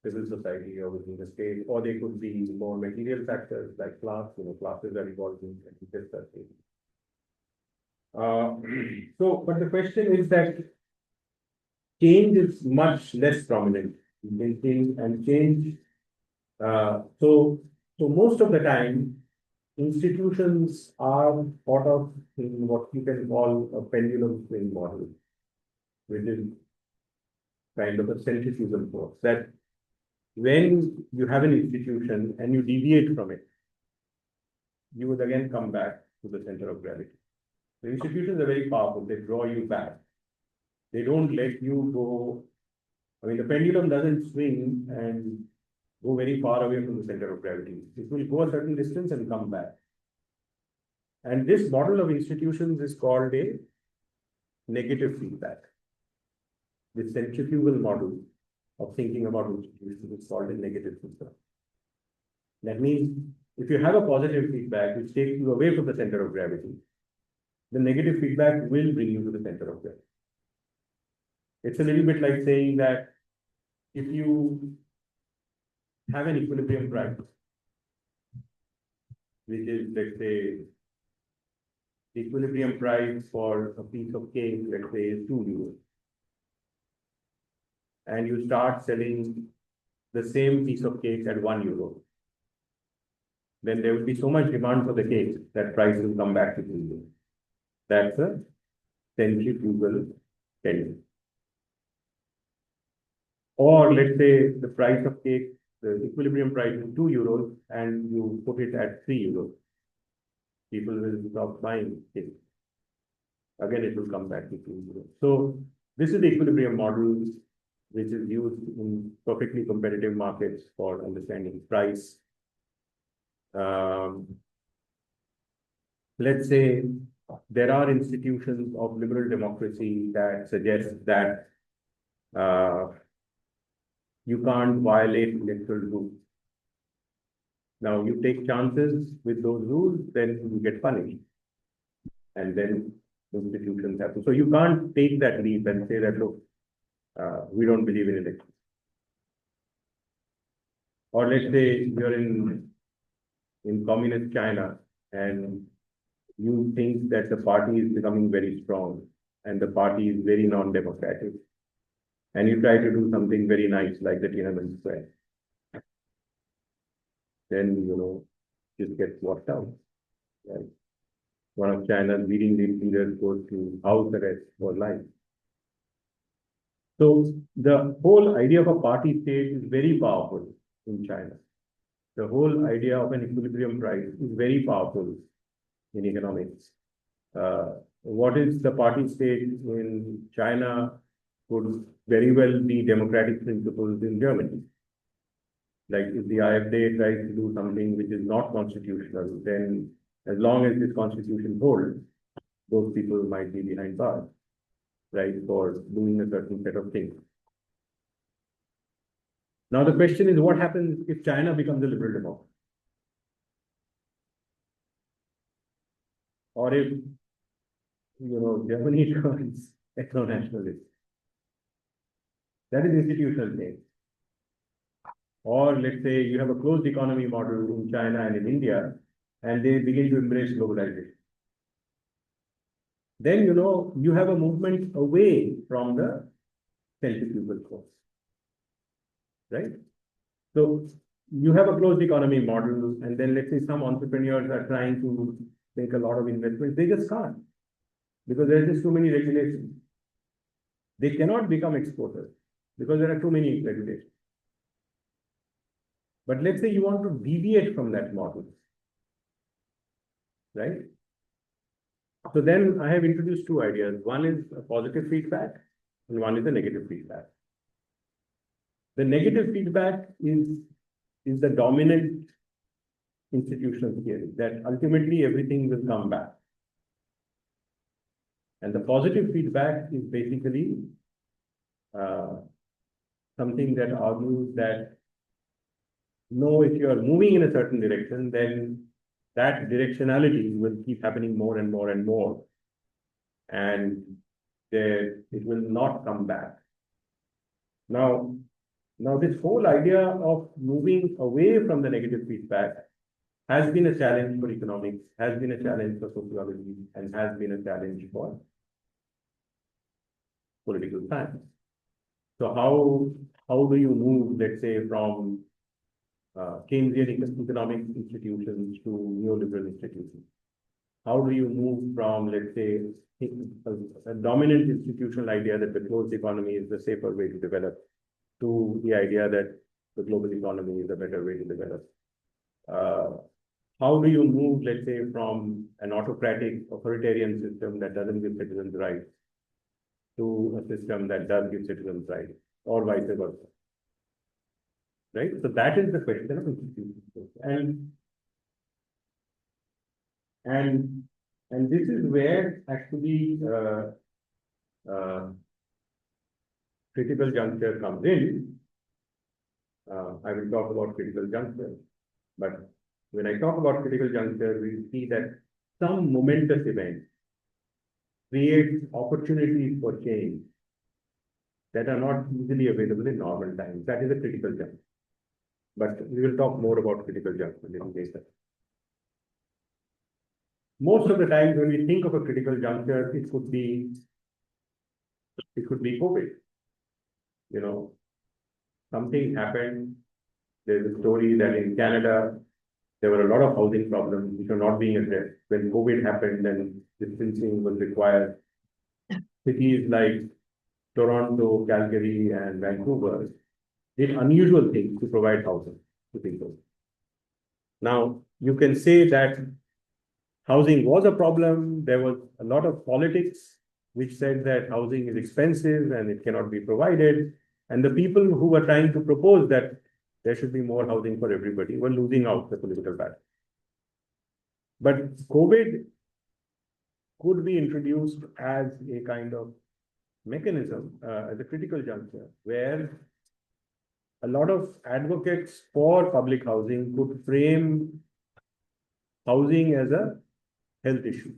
civil society or within the state, or they could be more material factors like class. Classes are evolving and teachers are changing. But the question is that change is much less prominent in thinking and change. So most of the time, institutions are thought of in what you can call a pendulum swing model, which is kind of a centrifugal force, that when you have an institution and you deviate from it, you would again come back to the center of gravity. The institutions are very powerful. They draw you back. They don't let you go. I mean, the pendulum doesn't swing and go very far away from the center of gravity. It will go a certain distance and come back. And this model of institutions is called a negative feedback. This centrifugal model of thinking about institutions is called a negative feedback. That means if you have a positive feedback which takes you away from the center of gravity, the negative feedback will bring you to the center of gravity. It's a little bit like saying that if you have an equilibrium price, which is, let's say, the equilibrium price for a piece of cake, let's say, is 2 euros. And you start selling the same piece of cake at 1 euro. Then there will be so much demand for the cake that price will come back to 2 euros. That's a centrifugal pendulum. Or let's say the price of cake, the equilibrium price is 2 euros and you put it at 3 euros. People will stop buying cake. Again, it will come back to 2 euros. So this is the equilibrium model which is used in perfectly competitive markets for understanding price. Let's say there are institutions of liberal democracy that suggest that you can't violate electoral rules. Now, you take chances with those rules, then you get punished. And then institutions have to. So you can't take that leap and say that, look, we don't believe in elections. Or let's say you're in communist China and you think that the party is becoming very strong and the party is very non-democratic. And you try to do something very nice like the Tiananmen Square. Then, just gets washed out. Right? One of China's leading leaders goes to house arrest for life. So the whole idea of a party state is very powerful in China. The whole idea of an equilibrium price is very powerful in economics. What is the party state in China could very well be democratic principles in Germany. Like if the AfD tries to do something which is not constitutional, then as long as this constitution holds, those people might be behind bars, right, for doing a certain set of things. Now the question is, what happens if China becomes a liberal democracy? Or if, Germany turns ethno-nationalist? That is institutional change. Or let's say you have a closed economy model in China and in India, and they begin to embrace globalization. Then, you have a movement away from the centrifugal force, right? So you have a closed economy model, and then let's say some entrepreneurs are trying to make a lot of investments. They just can't because there's just too many regulations. They cannot become exporters because there are too many regulations. But let's say you want to deviate from that model, right? So then I have introduced two ideas. One is a positive feedback and one is a negative feedback. The negative feedback is the dominant institutional theory, that ultimately everything will come back. And the positive feedback is basically something that argues that no, if you are moving in a certain direction, then that directionality will keep happening more and more and more. And it will not come back. Now this whole idea of moving away from the negative feedback has been a challenge for economics, has been a challenge for sociology, and has been a challenge for political science. So how do you move, let's say, from Keynesian economic institutions to neoliberal institutions? How do you move from, let's say, a dominant institutional idea that the closed economy is the safer way to develop, to the idea that the global economy is a better way to develop? How do you move, let's say, from an autocratic, authoritarian system that doesn't give citizens rights to a system that does give citizens rights, or vice versa? Right? So that is the question of institutions. And this is where actually critical juncture comes in. I will talk about critical juncture, but when I talk about critical juncture, we see that some momentous event creates opportunities for change that are not easily available in normal times. That is a critical juncture. But we will talk more about critical juncture later. Most of the time when we think of a critical juncture, it could be COVID. You know, something happened. There's a story that in Canada, there were a lot of housing problems which are not being addressed. When COVID happened, then distancing was required. Cities like Toronto, Calgary, and Vancouver did unusual things to provide housing to people. Now, you can say that housing was a problem. There was a lot of politics which said that housing is expensive and it cannot be provided. And the people who were trying to propose that there should be more housing for everybody were losing out the political battle. But COVID could be introduced as a kind of mechanism, as a critical juncture, where a lot of advocates for public housing could frame housing as a health issue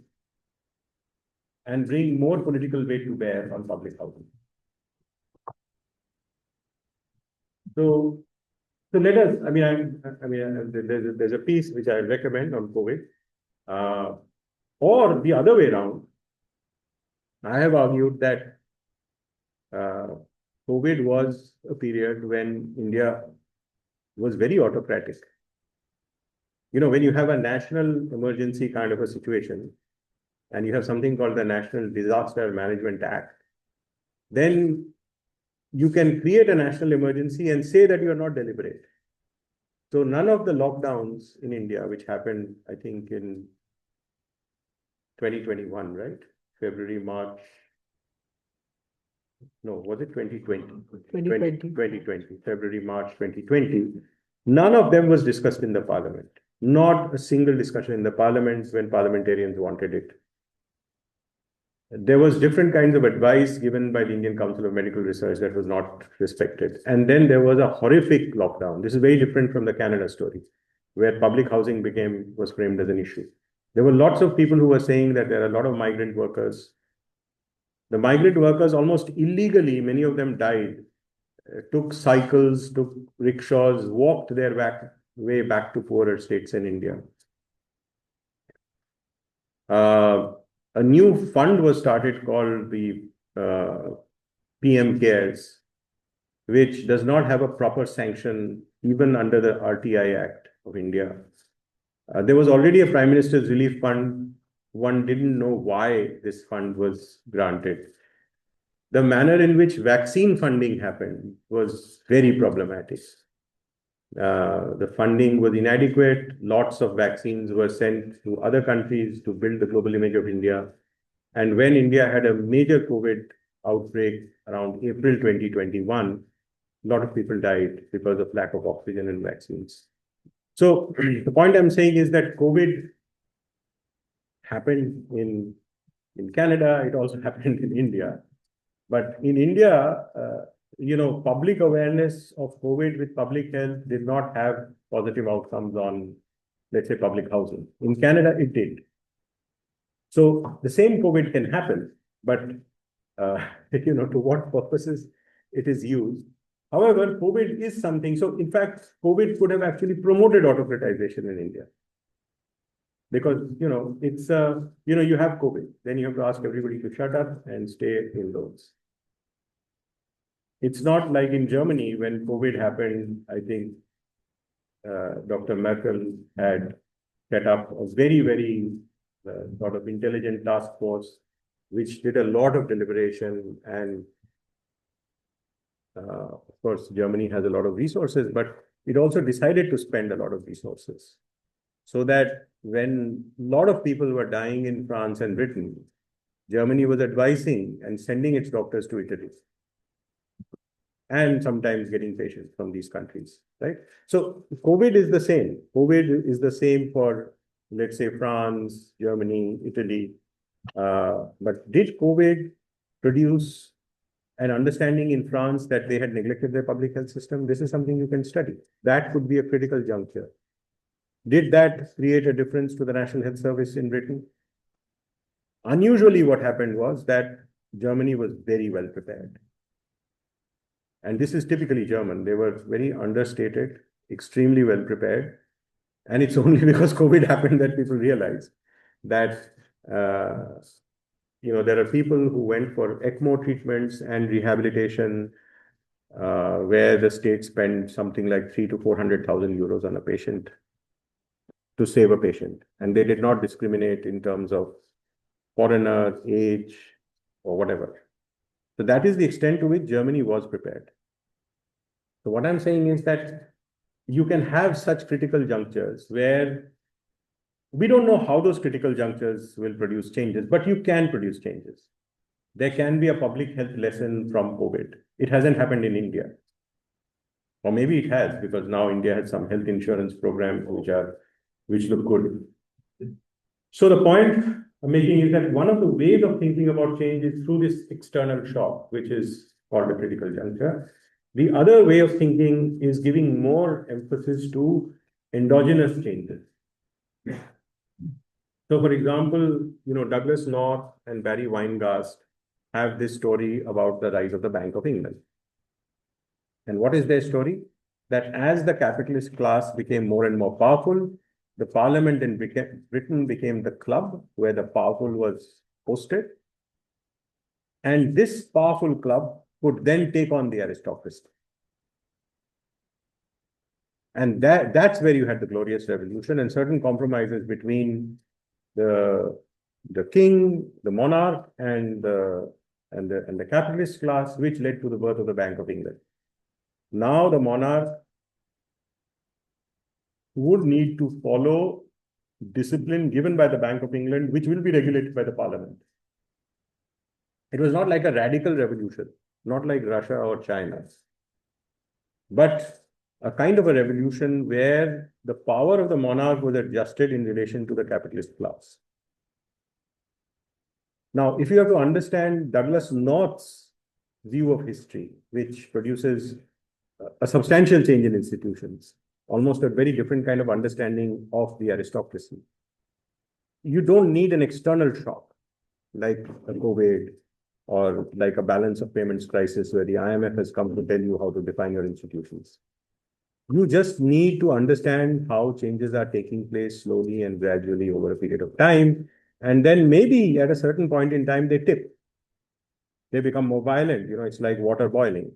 and bring more political weight to bear on public housing. So let us, there's a piece which I recommend on COVID, or the other way around. I have argued that COVID was a period when India was very autocratic. You know, when you have a national emergency kind of a situation, and you have something called the National Disaster Management Act, then you can create a national emergency and say that you are not deliberate. So none of the lockdowns in India, which happened, I think, in 2021, right? February, March. No, was it 2020? 2020, February, March 2020. None of them was discussed in the parliament. Not a single discussion in the parliament when parliamentarians wanted it. There was different kinds of advice given by the Indian Council of Medical Research that was not respected. And then there was a horrific lockdown. This is very different from the Canada story, where public housing was framed as an issue. There were lots of people who were saying that there are a lot of migrant workers. The migrant workers, almost illegally, many of them died, took cycles, took rickshaws, walked their way back to poorer states in India. A new fund was started called the PM CARES, which does not have a proper sanction even under the RTI Act of India. There was already a Prime Minister's Relief Fund. One didn't know why this fund was granted. The manner in which vaccine funding happened was very problematic. The funding was inadequate. Lots of vaccines were sent to other countries to build the global image of India. And when India had a major COVID outbreak around April 2021, a lot of people died because of lack of oxygen and vaccines. So the point I'm saying is that COVID happened in Canada, it also happened in India. But in India, public awareness of COVID with public health did not have positive outcomes on, let's say, public housing. In Canada, it did. So the same COVID can happen, but to what purposes it is used. However, COVID is something. So in fact, COVID could have actually promoted autocratization in India. Because, it's, you have COVID, then you have to ask everybody to shut up and stay indoors. It's not like in Germany when COVID happened, I think Dr. Merkel had set up a very, very sort of intelligent task force, which did a lot of deliberation. And of course, Germany has a lot of resources, but it also decided to spend a lot of resources. So that when a lot of people were dying in France and Britain, Germany was advising and sending its doctors to Italy, and sometimes getting patients from these countries, right? So COVID is the same. COVID is the same for, let's say, France, Germany, Italy. But did COVID produce an understanding in France that they had neglected their public health system? This is something you can study. That could be a critical juncture. Did that create a difference to the National Health Service in Britain? Unusually, what happened was that Germany was very well prepared. And this is typically German. They were very understated, extremely well prepared. And it's only because COVID happened that people realized that, there are people who went for ECMO treatments and rehabilitation, where the state spent something like 300,000 to 400,000 euros on a patient to save a patient. And they did not discriminate in terms of foreigner, age, or whatever. So that is the extent to which Germany was prepared. So what I'm saying is that you can have such critical junctures where we don't know how those critical junctures will produce changes, but you can produce changes. There can be a public health lesson from COVID. It hasn't happened in India. Or maybe it has, because now India has some health insurance programs which look good. So the point I'm making is that one of the ways of thinking about change is through this external shock, which is called a critical juncture. The other way of thinking is giving more emphasis to endogenous changes. So, for example, Douglas North and Barry Weingast have this story about the rise of the Bank of England. And what is their story? That as the capitalist class became more and more powerful, the parliament in Britain became the club where the powerful was hosted. And this powerful club could then take on the aristocracy. And that's where you had the Glorious Revolution and certain compromises between the king, the monarch, and the capitalist class, which led to the birth of the Bank of England. Now the monarch would need to follow discipline given by the Bank of England, which will be regulated by the parliament. It was not like a radical revolution, not like Russia or China, but a kind of a revolution where the power of the monarch was adjusted in relation to the capitalist class. Now, if you have to understand Douglas North's view of history, which produces a substantial change in institutions, almost a very different kind of understanding of the aristocracy, you don't need an external shock like a COVID or like a balance of payments crisis where the IMF has come to tell you how to define your institutions. You just need to understand how changes are taking place slowly and gradually over a period of time. And then maybe at a certain point in time, they tip. They become more violent. It's like water boiling.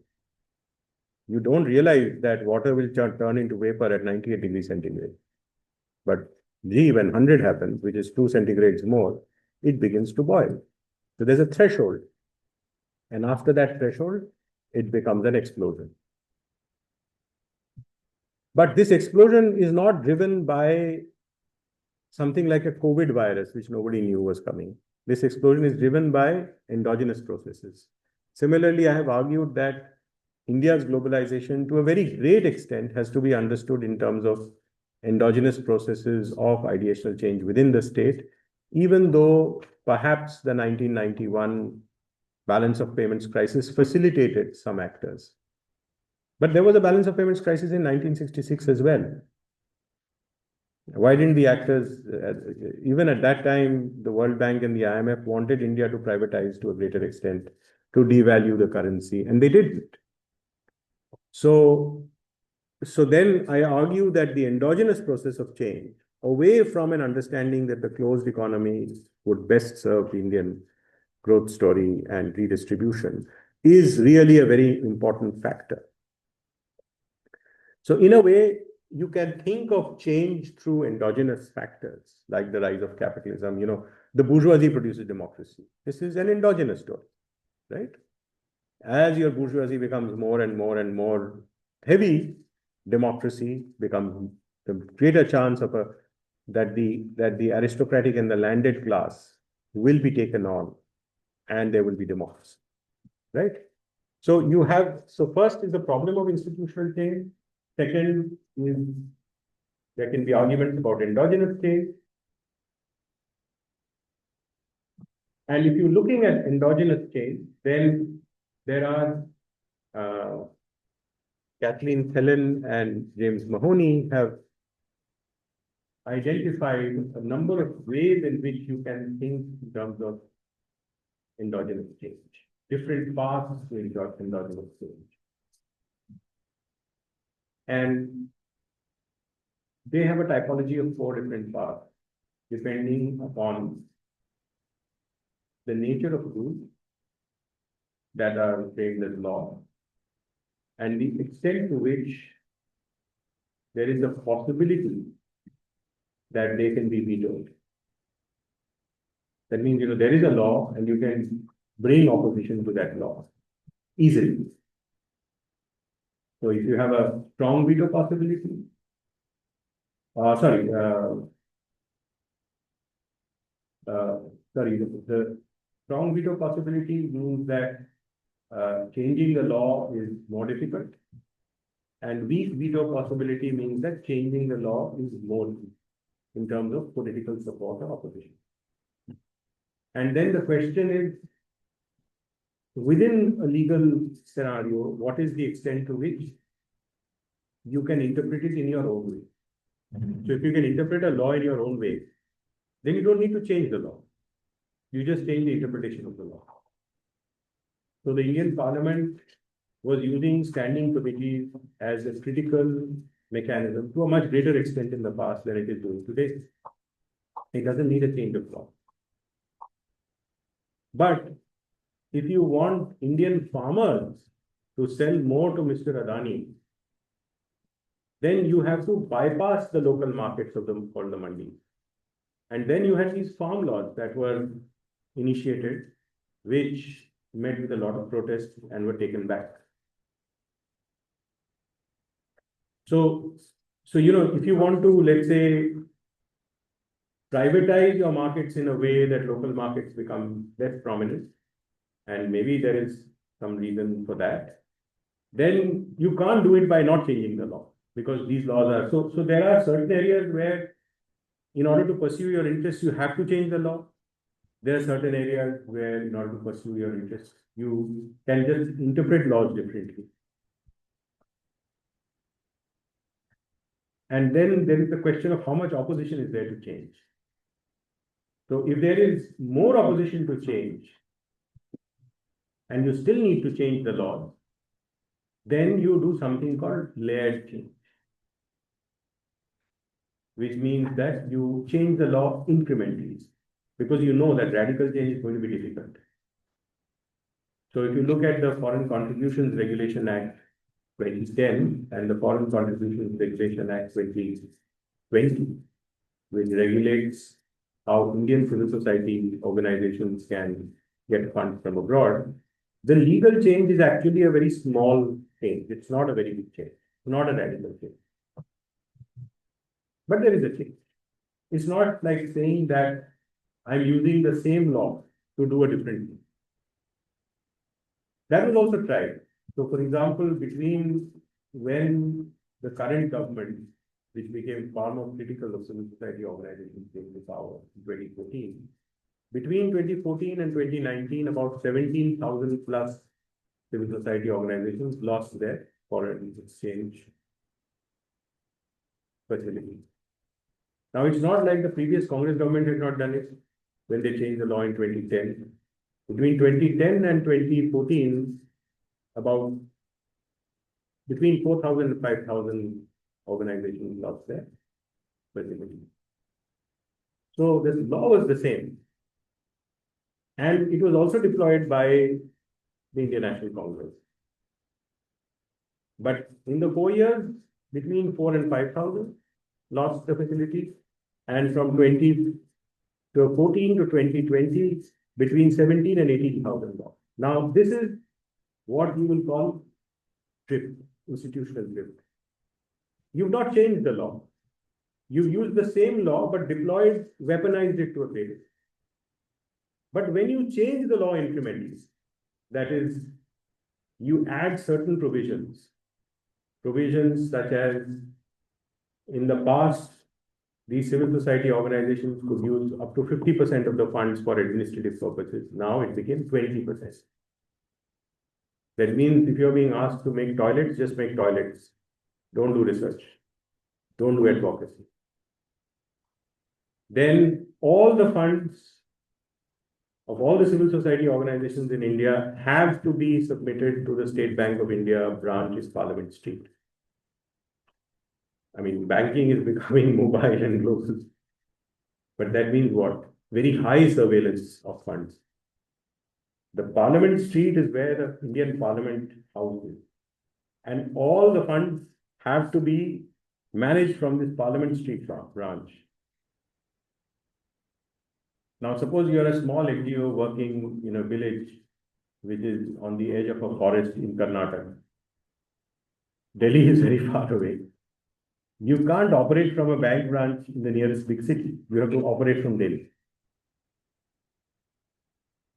You don't realize that water will turn into vapor at 98 degrees centigrade. But when 100 happens, which is 2 centigrades more, it begins to boil. So there's a threshold. And after that threshold, it becomes an explosion. But this explosion is not driven by something like a COVID virus, which nobody knew was coming. This explosion is driven by endogenous processes. Similarly, I have argued that India's globalization, to a very great extent, has to be understood in terms of endogenous processes of ideational change within the state, even though perhaps the 1991 balance of payments crisis facilitated some actors. But there was a balance of payments crisis in 1966 as well. Why didn't the actors, even at that time, the World Bank and the IMF wanted India to privatize to a greater extent, to devalue the currency, and they didn't. So then I argue that the endogenous process of change, away from an understanding that the closed economy would best serve the Indian growth story and redistribution, is really a very important factor. So in a way, you can think of change through endogenous factors, like the rise of capitalism. The bourgeoisie produces democracy. This is an endogenous story, right? As your bourgeoisie becomes more and more and more heavy, democracy becomes the greater chance of that the aristocratic and the landed class will be taken on, and there will be democracy, right? So first is the problem of institutional change. Second is there can be arguments about endogenous change. And if you're looking at endogenous change, then there are Kathleen Thelen and James Mahoney have identified a number of ways in which you can think in terms of endogenous change, different paths to endogenous change. And they have a typology of 4 different paths, depending upon the nature of rules that are framed as law, and the extent to which there is a possibility that they can be vetoed. That means, there is a law and you can bring opposition to that law easily. So if you have a strong veto possibility, the strong veto possibility means that changing the law is more difficult, and weak veto possibility means that changing the law is more in terms of political support or opposition. And then the question is, within a legal scenario, what is the extent to which you can interpret it in your own way? So if you can interpret a law in your own way, then you don't need to change the law. You just change the interpretation of the law. So the Indian Parliament was using standing committees as a critical mechanism to a much greater extent in the past than it is doing today. It doesn't need a change of law. But if you want Indian farmers to sell more to Mr. Adani, then you have to bypass the local markets called the mandis. And then you had these farm laws that were initiated, which met with a lot of protest and were taken back. So if you want to, let's say, privatize your markets in a way that local markets become less prominent, and maybe there is some reason for that, then you can't do it by not changing the law, because these laws are so there are certain areas where, in order to pursue your interests, you have to change the law. There are certain areas where, in order to pursue your interests, you can just interpret laws differently. And then there is the question of how much opposition is there to change. So if there is more opposition to change, and you still need to change the law, then you do something called layered change, which means that you change the law incrementally, because you know that radical change is going to be difficult. So if you look at the Foreign Contributions Regulation Act 2010 and the Foreign Contributions Regulation Act 2020, which regulates how Indian civil society organizations can get funds from abroad, the legal change is actually a very small change. It's not a very big change. It's not a radical change. But there is a change. It's not like saying that I'm using the same law to do a different thing. That was also tried. So, for example, between when the current government which became far more critical of civil society organizations came to power in 2014. Between 2014 and 2019, about 17,000 plus civil society organizations lost their foreign exchange facility. Now, it's not like the previous Congress government had not done it when they changed the law in 2010. Between 2010 and 2014, about between 4,000 and 5,000 organizations lost their facility. So this law was the same. And it was also deployed by the Indian National Congress. But in the 4 years, between 4 and 5,000 lost the facility. And from 2014 to 2020, between 17 and 18,000 lost. Now, this is what you will call drift, institutional drift. You've not changed the law. You've used the same law, but deployed, weaponized it to a great extent. But when you change the law incrementally, that is, you add certain provisions such as in the past, these civil society organizations could use up to 50% of the funds for administrative purposes. Now it became 20%. That means if you're being asked to make toilets, just make toilets. Don't do research. Don't do advocacy. Then all the funds of all the civil society organizations in India have to be submitted to the State Bank of India branch is Parliament Street. I mean, banking is becoming mobile and global. But that means what? Very high surveillance of funds. The Parliament Street is where the Indian Parliament House is. And all the funds have to be managed from this Parliament Street branch. Now, suppose you are a small NGO working in a village which is on the edge of a forest in Karnataka. Delhi is very far away. You can't operate from a bank branch in the nearest big city. You have to operate from Delhi.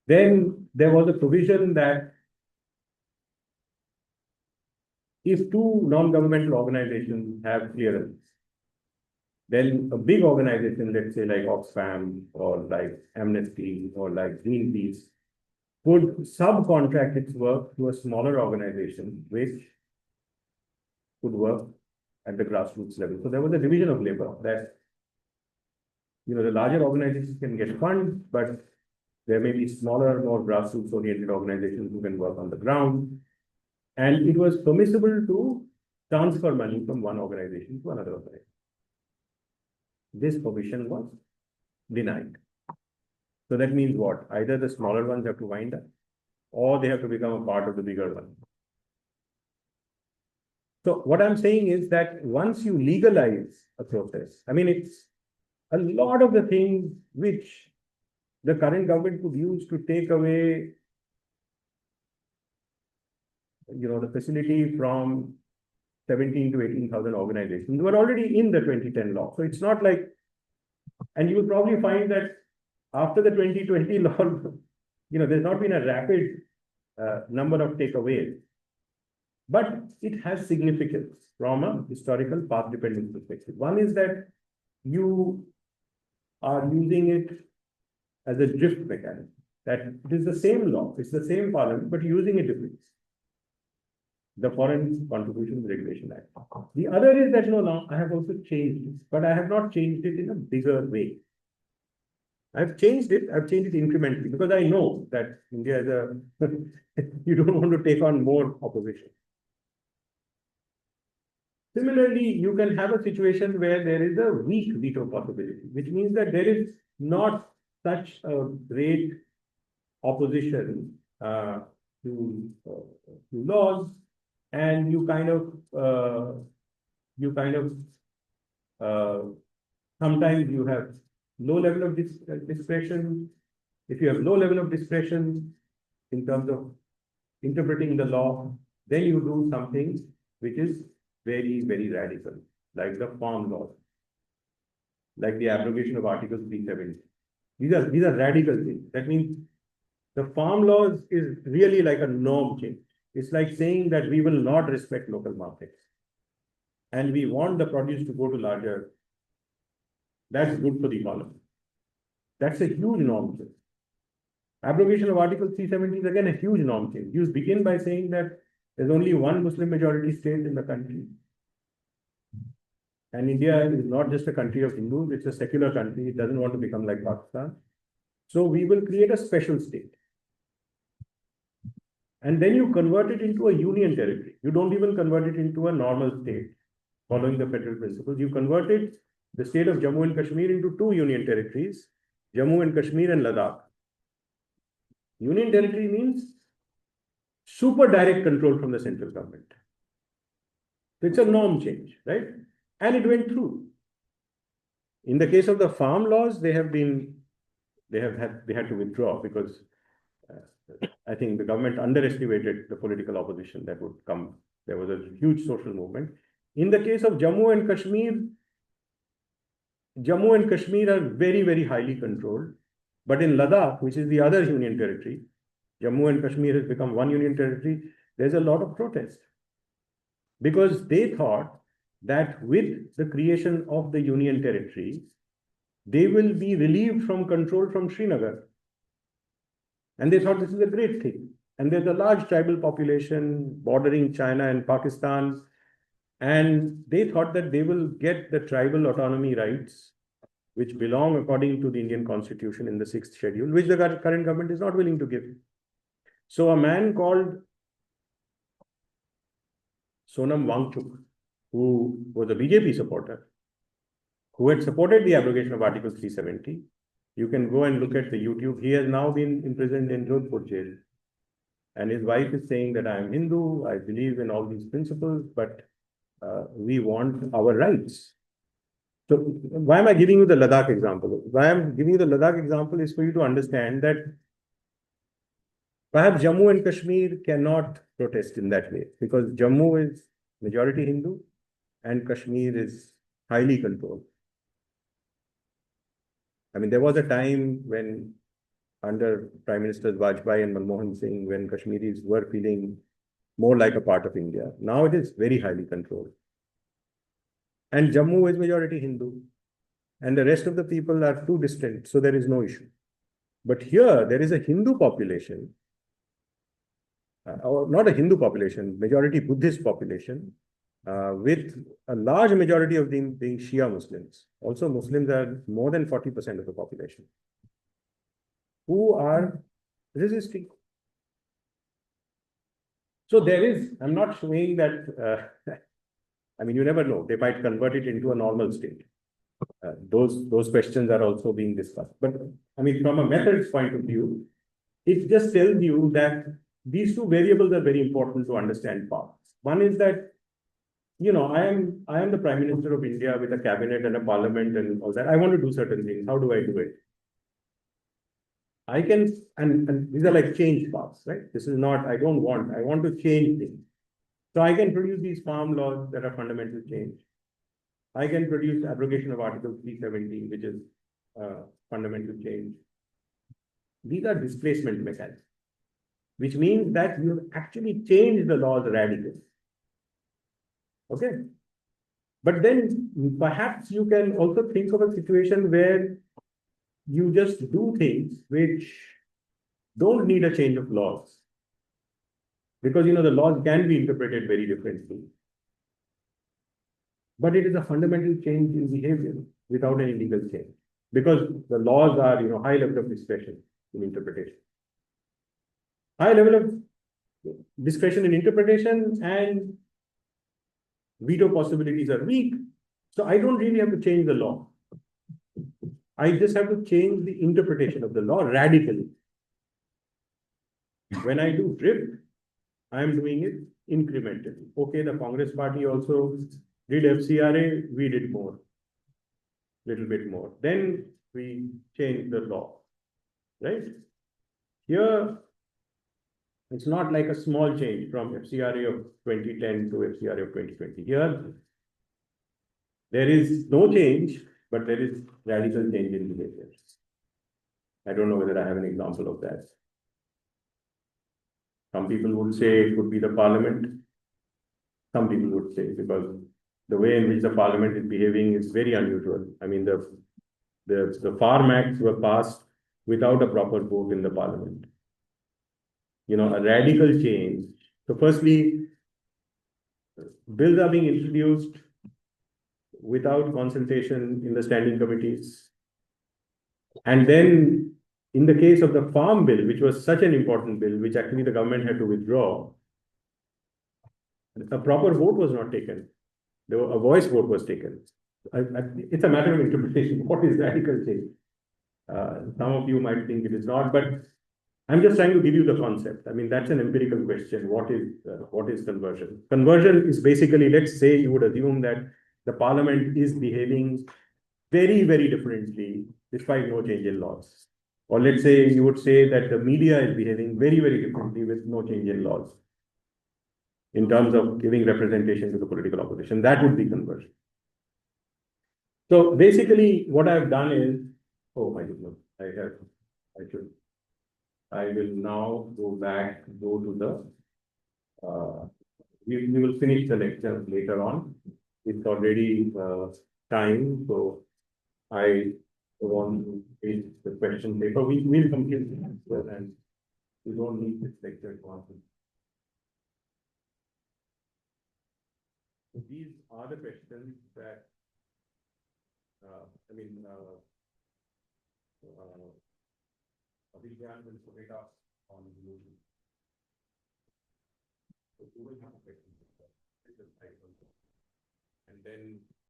Then there was a provision that if two non-governmental organizations have clearance, then a big organization, let's say like Oxfam or like Amnesty or like Greenpeace, would subcontract its work to a smaller organization which could work at the grassroots level. So there was a division of labor that, the larger organizations can get funds, but there may be smaller, more grassroots-oriented organizations who can work on the ground. And it was permissible to transfer money from one organization to another organization. This provision was denied. So that means what? Either the smaller ones have to wind up, or they have to become a part of the bigger one. So what I'm saying is that once you legalize a process, I mean, it's a lot of the things which the current government could use to take away, the facility from 17 to 18,000 organizations were already in the 2010 law. So it's not like, and you will probably find that after the 2020 law, there's not been a rapid number of takeaways, but it has significance from a historical path dependence perspective. One is that you are using it as a drift mechanism, that it is the same law, it's the same parliament, but using it differently. The Foreign Contributions Regulation Act. The other is that, no, I have also changed it, but I have not changed it in a bigger way. I've changed it incrementally because I know that India is you don't want to take on more opposition. Similarly, you can have a situation where there is a weak veto possibility, which means that there is not such a great opposition to laws, and you kind of sometimes you have low level of discretion. If you have low level of discretion in terms of interpreting the law, then you do something which is very, very radical, like the farm laws, like the abrogation of Article 370. These are radical things. That means the farm laws is really like a norm change. It's like saying that we will not respect local markets. and we want the produce to go to larger, that's good for the economy. That's a huge norm change. Abrogation of Article 370 is again a huge norm change. You begin by saying that there's only one Muslim majority state in the country. And India is not just a country of Hindus, it's a secular country. It doesn't want to become like Pakistan. So we will create a special state. And then you convert it into a union territory. You don't even convert it into a normal state, following the federal principles. You convert it, the state of Jammu and Kashmir, into two union territories, Jammu and Kashmir and Ladakh. Union territory means super direct control from the central government. It's a norm change, right? And it went through. In the case of the farm laws, they had to withdraw because I think the government underestimated the political opposition that would come. There was a huge social movement. In the case of Jammu and Kashmir are very, very highly controlled. But in Ladakh, which is the other union territory, Jammu and Kashmir has become one union territory, there's a lot of protest. Because they thought that with the creation of the union territory, they will be relieved from control from Srinagar. And they thought this is a great thing. And there's a large tribal population bordering China and Pakistan. And they thought that they will get the tribal autonomy rights, which belong according to the Indian Constitution in the 6th schedule, which the current government is not willing to give. So a man called Sonam Wangchuk, who was a BJP supporter, who had supported the abrogation of Article 370. You can go and look at the YouTube. He has now been imprisoned in Jodhpur jail. And his wife is saying that I am Hindu, I believe in all these principles, but we want our rights. So why am I giving you the Ladakh example? Why I'm giving you the Ladakh example is for you to understand that perhaps Jammu and Kashmir cannot protest in that way because Jammu is majority Hindu and Kashmir is highly controlled. I mean, there was a time when under Prime Ministers Vajpayee and Manmohan Singh, when Kashmiris were feeling more like a part of India. Now it is very highly controlled. And Jammu is majority Hindu. And the rest of the people are too distant, so there is no issue. But here, there is a Hindu population, or not a Hindu population, majority Buddhist population, with a large majority of them being Shia Muslims. Also, Muslims are more than 40% of the population, who are resisting. So there is, I'm not saying that, I mean, you never know, they might convert it into a normal state. Those questions are also being discussed. But I mean, from a methods point of view, it just tells you that these two variables are very important to understand power. One is that, you know, I am the Prime Minister of India with a cabinet and a parliament and all that. I want to do certain things. How do I do it? I can, and these are like change paths, right? This is not, I want to change things. So I can produce these farm laws that are fundamental change. I can produce abrogation of Article 370, which is fundamental change. These are displacement mechanisms, which means that you actually change the laws radically. Okay. But then perhaps you can also think of a situation where you just do things which don't need a change of laws. Because, you know, the laws can be interpreted very differently. But it is a fundamental change in behavior without any legal change. Because the laws are, you know, high level of discretion in interpretation. High level of discretion in interpretation and veto possibilities are weak. So I don't really have to change the law. I just have to change the interpretation of the law radically. When I do drift, I am doing it incrementally. Okay, the Congress party also did FCRA, we did more, little bit more. Then we changed the law, right? Here, it's not like a small change from FCRA of 2010 to FCRA of 2020. Here, there is no change, but there is radical change in behavior. I don't know whether I have an example of that. Some people would say it would be the parliament. Some people would say because the way in which the parliament is behaving is very unusual. I mean, the farm acts were passed without a proper vote in the parliament. You know, a radical change. So firstly, bills are being introduced without consultation in the standing committees. And then in the case of the farm bill, which was such an important bill, which actually the government had to withdraw, a proper vote was not taken. A voice vote was taken. It's a matter of interpretation. What is radical change? Some of you might think it is not, but I'm just trying to give you the concept. I mean, that's an empirical question. What is conversion? Conversion is basically, let's say you would assume that the parliament is behaving very, very differently despite no change in laws. Or let's say you would say that the media is behaving very, very differently with no change in laws in terms of giving representation to the political opposition. That would be conversion. So basically, what I've done is, oh my goodness, I will now go to the, we will finish the lecture later on. It's already time, so I want to take the question paper. We will complete the answer and we don't need this lecture to answer. These are the questions that, Abhigyan will put it up on YouTube. So you will have a question. And then